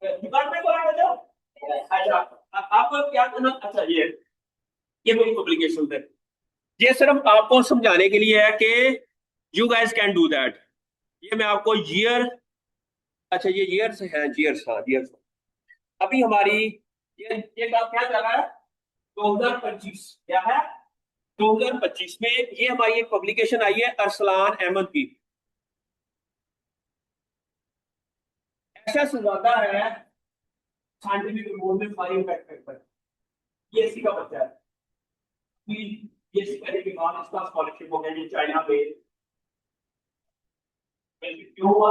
डिपार्टमेंट को आ जाओ। अच्छा, आपको क्या करना, अच्छा ये मेरी पब्लिकेशन है, ये सिर्फ आपको समझाने के लिए है कि you guys can do that. ये मैं आपको ईयर, अच्छा ये ईयर्स है, ईयर्स, हाँ ईयर्स। अभी हमारी ये काम क्या चल रहा है, 2025, क्या है 2025 में ये हमारी एक पब्लिकेशन आई है अरसलान अहमद की, ऐसा सुझाता है साइंटिफिक रिपोर्ट में फाइव फैक्टर पर, ये इसी का बच्चा है कि ये करने के बाद इसका स्कॉलरशिप हो गया जो चाइना पे, क्यों हुआ,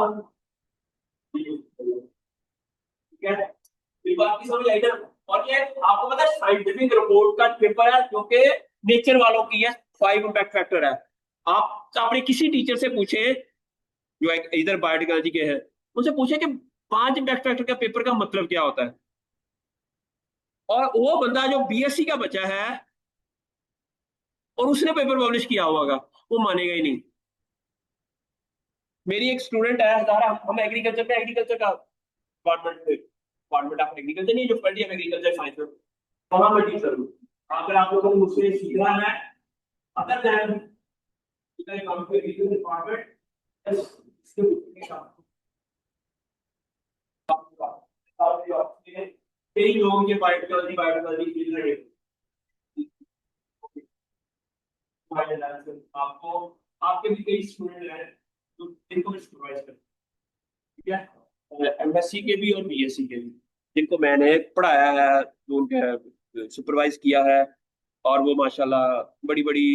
ठीक है, ये बात की समझ आई ना। और ये आपको पता है साइंटिफिक रिपोर्ट का पेपर है जो कि नेचर वालों की है, फाइव इम्पैक्ट फैक्टर है। आप अपने किसी टीचर से पूछे जो इधर बायोटेक्नोलॉजी के हैं, उनसे पूछे कि 5 इम्पैक्ट फैक्टर का पेपर का मतलब क्या होता है, और वो बंदा जो बीएससी का बच्चा है और उसने पेपर पब्लिश किया होगा, वो मानेगा ही नहीं। मेरी एक स्टूडेंट है हजारा, हम एग्रीकल्चर में, एग्रीकल्चर का डिपार्टमेंट ऑफ एग्रीकल्चर नहीं, जो फैकल्टी ऑफ एग्रीकल्चर साइंस में, वहां मैं टीचर हूँ। अगर आप लोगों को मुझसे सीखना है, अदर देन काम के एग्रीकल्चर डिपार्टमेंट, कई लोग ये बायोटेक्नोलॉजी बायोटेक्नोलॉजी सीख रहे हैं, आपको, आपके भी कई स्टूडेंट हैं जो इनको मैं सुपरवाइज करता हूं, ठीक है, एमएससी के भी और बीएससी के भी, जिनको मैंने पढ़ाया है, जो उनके सुपरवाइज किया है, और वो माशाल्लाह बड़ी बड़ी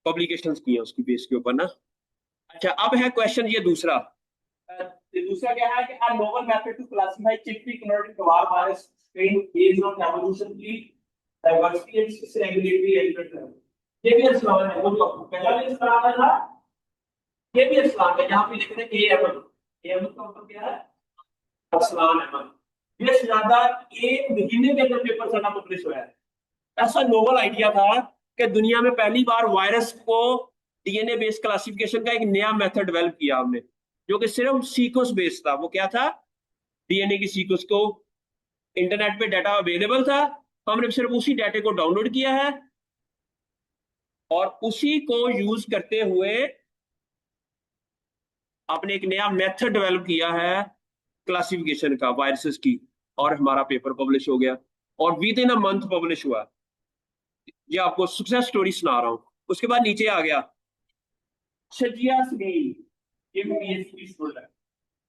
पब्लिकेशंस की हैं उसकी बेस के ऊपर ना। अच्छा, अब है क्वेश्चन ये दूसरा, ये दूसरा क्या है कि a novel method to classify chickpea colored guava virus strain based on evolutionary diversity and its regulatory element। ये भी इस्लाम है, वो जो पहला भी इस्लाम था, ये भी इस्लाम है, जहाँ पे लिखते हैं ए एमन, ए एमन का मतलब क्या है, इस्लाम एमन। ये ज्यादा 1 महीने के अंदर पेपर सारा पब्लिश हुआ है। ऐसा नोवल आइडिया था कि दुनिया में पहली बार वायरस को डीएनए बेस्ड क्लासिफिकेशन का एक नया मेथड डेवलप किया हमने, जो कि सिर्फ सीक्वेंस बेस्ड था। वो क्या था, डीएनए की सीक्वेंस को, इंटरनेट पे डाटा अवेलेबल था, हमने सिर्फ उसी डाटा को डाउनलोड किया है और उसी को यूज करते हुए आपने एक नया मेथड डेवलप किया है क्लासिफिकेशन का वायरसेस की, और हमारा पेपर पब्लिश हो गया और with in a month publish हुआ। ये आपको सक्सेस स्टोरी सुना रहा हूं। उसके बाद नीचे आ गया शजिया सुनील, ये भी पीएचडी की स्टूडेंट है।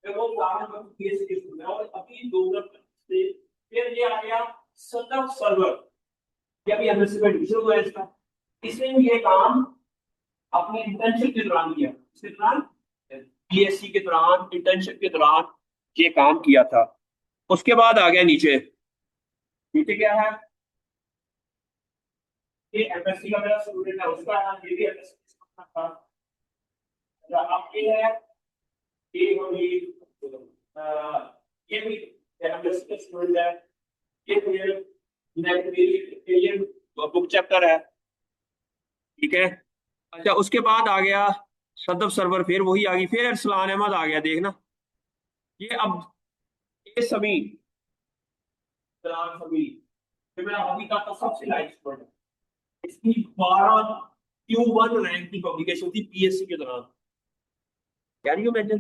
फिर वो पीएचडी की स्टूडेंट है और अभी 2025 से फिर ये आ गया सदफ सर्वर, ये अभी एमएससी में एडमिशन हुआ है इसका। इसने ये काम अपनी इंटर्नशिप के दौरान किया, इसके दौरान पीएससी के दौरान इंटर्नशिप के दौरान ये काम किया था। उसके बाद आ गया नीचे, नीचे क्या है, ये एमएससी का मेरा स्टूडेंट है, उसका नाम ये भी एमएससी था। अब ये है, ये होगी ये भी एमएससी का स्टूडेंट है। ये ये बुक चैप्टर है, ठीक है। अच्छा, उसके बाद आ गया सदफ सर्वर, फिर वही आ गई, फिर अरसलान अहमद आ गया, देखना ये अब ये सभी सभी मेरा अभी का सबसे लाइक स्टूडेंट है। इसकी 12 Q1 रैंक की पब्लिकेशन थी पीएससी के दौरान। कैन यू इमेजिन,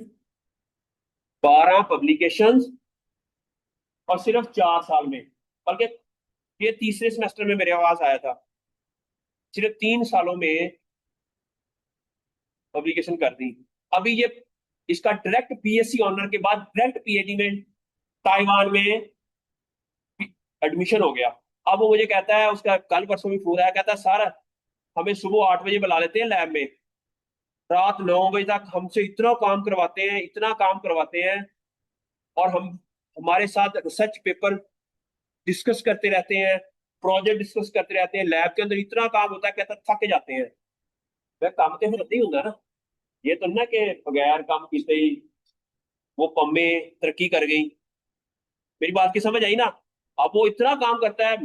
12 पब्लिकेशंस और सिर्फ 4 साल में। बल्कि ये तीसरे सेमेस्टर में मेरे पास आया था, सिर्फ 3 सालों में पब्लिकेशन कर दी। अभी ये इसका डायरेक्ट पीएससी ऑनर के बाद डायरेक्ट पीएचडी में ताइवान में एडमिशन हो गया। अब वो मुझे कहता है, उसका कल परसों भी फोन आया, कहता है सर हमें सुबह 8 बजे बुला लेते हैं लैब में, रात 9 बजे तक हमसे इतना काम करवाते हैं, इतना काम करवाते हैं, और हम हमारे साथ रिसर्च पेपर डिस्कस करते रहते हैं, प्रोजेक्ट डिस्कस करते रहते हैं, लैब के अंदर इतना काम होता है, कहता थक जाते हैं। वह काम तो फिर नहीं होता ना, ये तो ना कि बगैर काम किए ही वो पम्मे तरक्की कर गई। मेरी बात की समझ आई ना। अब वो इतना काम करता है,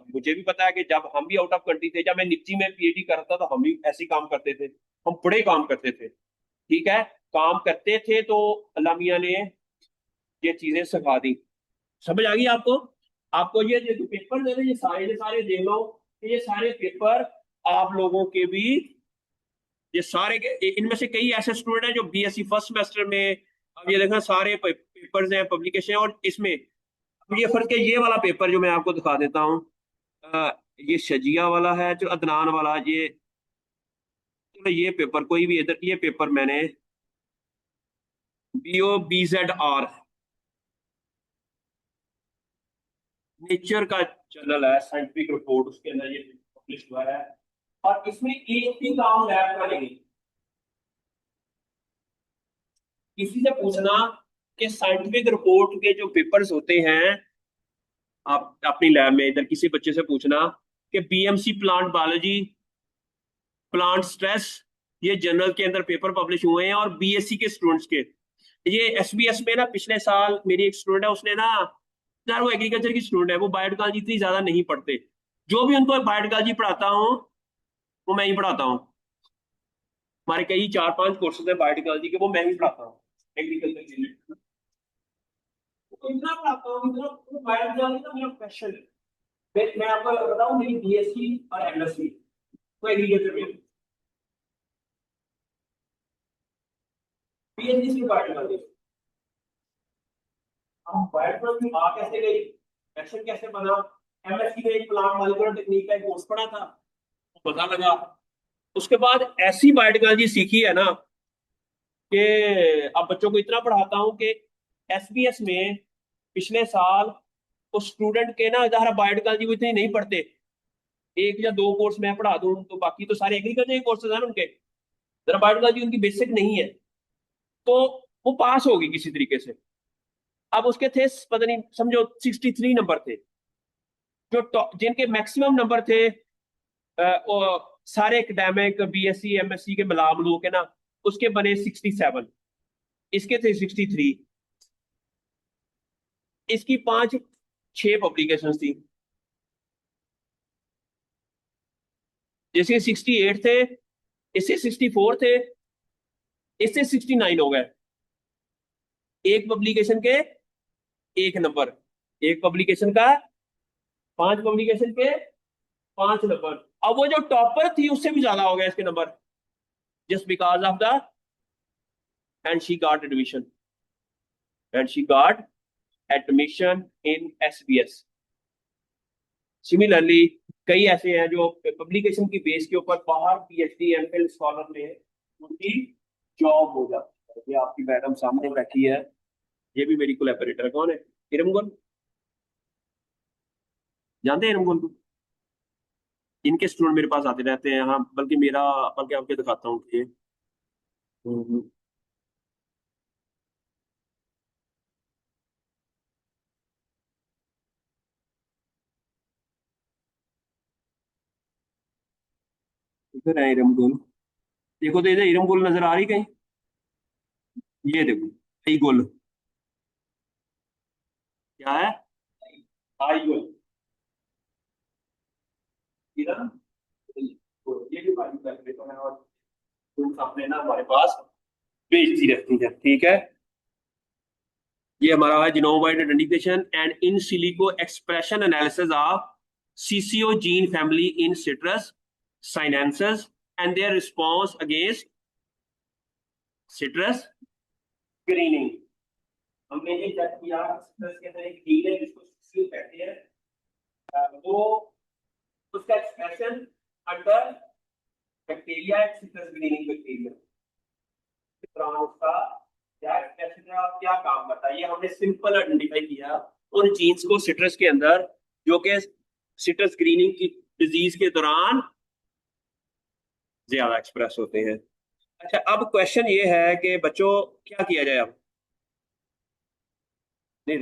मुझे भी पता है कि जब हम भी आउट ऑफ कंट्री थे, जब मैं निफ्टी में पीएचडी कर रहा था, तो हम भी ऐसे ही काम करते थे, हम बड़े काम करते थे, ठीक है। काम करते थे तो अल्लाह मियां ने ये चीजें सिखा दी। समझ आ गई आपको? आपको ये जो पेपर दे रहे, ये सारे के सारे देख लो कि ये सारे पेपर आप लोगों के भी, ये सारे के इनमें से कई ऐसे स्टूडेंट हैं जो बीएससी फर्स्ट सेमेस्टर में, अब ये देखना सारे पेपर्स हैं, पब्लिकेशन, और इसमें अब ये फर्क है, ये वाला पेपर जो मैं आपको दिखा देता हूँ, ये शजिया वाला है जो अदनान वाला, ये चलो ये पेपर कोई भी इधर, ये पेपर मैंने BOBZR नेचर का जर्नल है, साइंटिफिक रिपोर्ट, उसके अंदर ये पब्लिश हुआ है। और इसमें एक भी काम लैब का नहीं। किसी से पूछना कि साइंटिफिक रिपोर्ट के जो पेपर्स होते हैं, आप अपनी लैब में इधर किसी बच्चे से पूछना कि BMC plant biology, plant stress, ये जर्नल के अंदर पेपर पब्लिश हुए हैं, और बीएससी के स्टूडेंट्स के। ये एसबीएस में ना पिछले साल मेरी एक स्टूडेंट है, उसने ना, यार वो एग्रीकल्चर की स्टूडेंट है, वो बायोटेक्नोलॉजी इतनी ज्यादा नहीं पढ़ते, जो भी उनको बायोटेक्नोलॉजी पढ़ाता हूँ वो मैं ही पढ़ाता हूँ। हमारे कई 4-5 कोर्सेज है बायोटेक्नोलॉजी के, वो मैं ही पढ़ाता हूँ एग्रीकल्चर के लिए। तो इतना पढ़ाता हूँ, इतना बायोटेक्नोलॉजी का मेरा पैशन है। मैं आपको बताऊँ, मेरी बीएससी और एमएससी तो एग्रीकल्चर में, पीएचडी से बायोटेक्नोलॉजी। हम बायोटेक्नोलॉजी आ कैसे गई, पैशन कैसे बना, एमएससी में एक प्लांट मॉलिक्यूलर टेक्निक का एक कोर्स पढ़ा था, पता लगा। उसके बाद ऐसी बायोटेक्नोलॉजी सीखी है ना कि अब बच्चों को इतना पढ़ाता हूँ कि एसबीएस में पिछले साल उस स्टूडेंट के ना, जरा बायोटेक्नोलॉजी वो इतनी नहीं पढ़ते, 1 या 2 कोर्स मैं पढ़ा दूं, तो बाकी तो सारे एग्रीकल्चर के कोर्सेज हैं उनके, जरा बायोटेक्नोलॉजी उनकी बेसिक नहीं है, तो वो पास होगी किसी तरीके से। अब उसके थे पता नहीं, समझो 63 नंबर थे, जो जिनके मैक्सिमम नंबर थे, वो सारे एकेडमिक बीएससी एमएससी के मिला मिलू के ना, उसके बने 67, इसके थे 63। इसकी 5-6 पब्लिकेशन थी, जिसके 68 थे, इससे 64 थे, इससे 69 हो गए। एक पब्लिकेशन के 1 नंबर, एक पब्लिकेशन का 5 पब्लिकेशन के 5 नंबर। अब वो जो टॉपर थी उससे भी ज्यादा हो गया इसके number, just because of the, and she got admission, and she got admission in SBS। Similarly कई ऐसे हैं जो पब्लिकेशन की बेस के ऊपर बाहर PhD MPhil स्कॉलर में उनकी जॉब हो जाती है। ये आपकी मैडम सामने बैठी है, ये भी मेरी कोलैबोरेटर। कौन है? इरमगुल, जानते हैं इरमगुल को? इनके स्टूडेंट मेरे पास आते रहते हैं। हाँ, बल्कि आपके दिखाता हूँ ये। हम्म, इधर है इरमगुल। देखो तो इधर इरमगुल नजर आ रही कहीं? ये देखो, आई गुल, क्या है? आई गुल, इधर ये भी बात कर लेता हूं, और तुम अपने ना हमारे पास भेजती रहती है, ठीक है। ये हमारा है genome identification and in silico expression analysis of CCO gene family in citrus sinensis and their response against citrus greening. हमने ये चेक किया सिट्रस के अंदर एक जीन है जिसको CCO कहते हैं, वो उसका एक्सप्रेशन अंडर बैक्टीरिया है, सिट्रस ग्रीनिंग बैक्टीरिया। इस तरह उसका क्या एक्सप्रेशन है और क्या काम करता है, ये हमने सिंपल आइडेंटिफाई किया उन जीन्स को सिट्रस के अंदर, जो कि सिट्रस ग्रीनिंग की डिजीज के दौरान ज्यादा एक्सप्रेस होते हैं। अच्छा, अब क्वेश्चन ये है कि बच्चों क्या किया जाए अब? नहीं,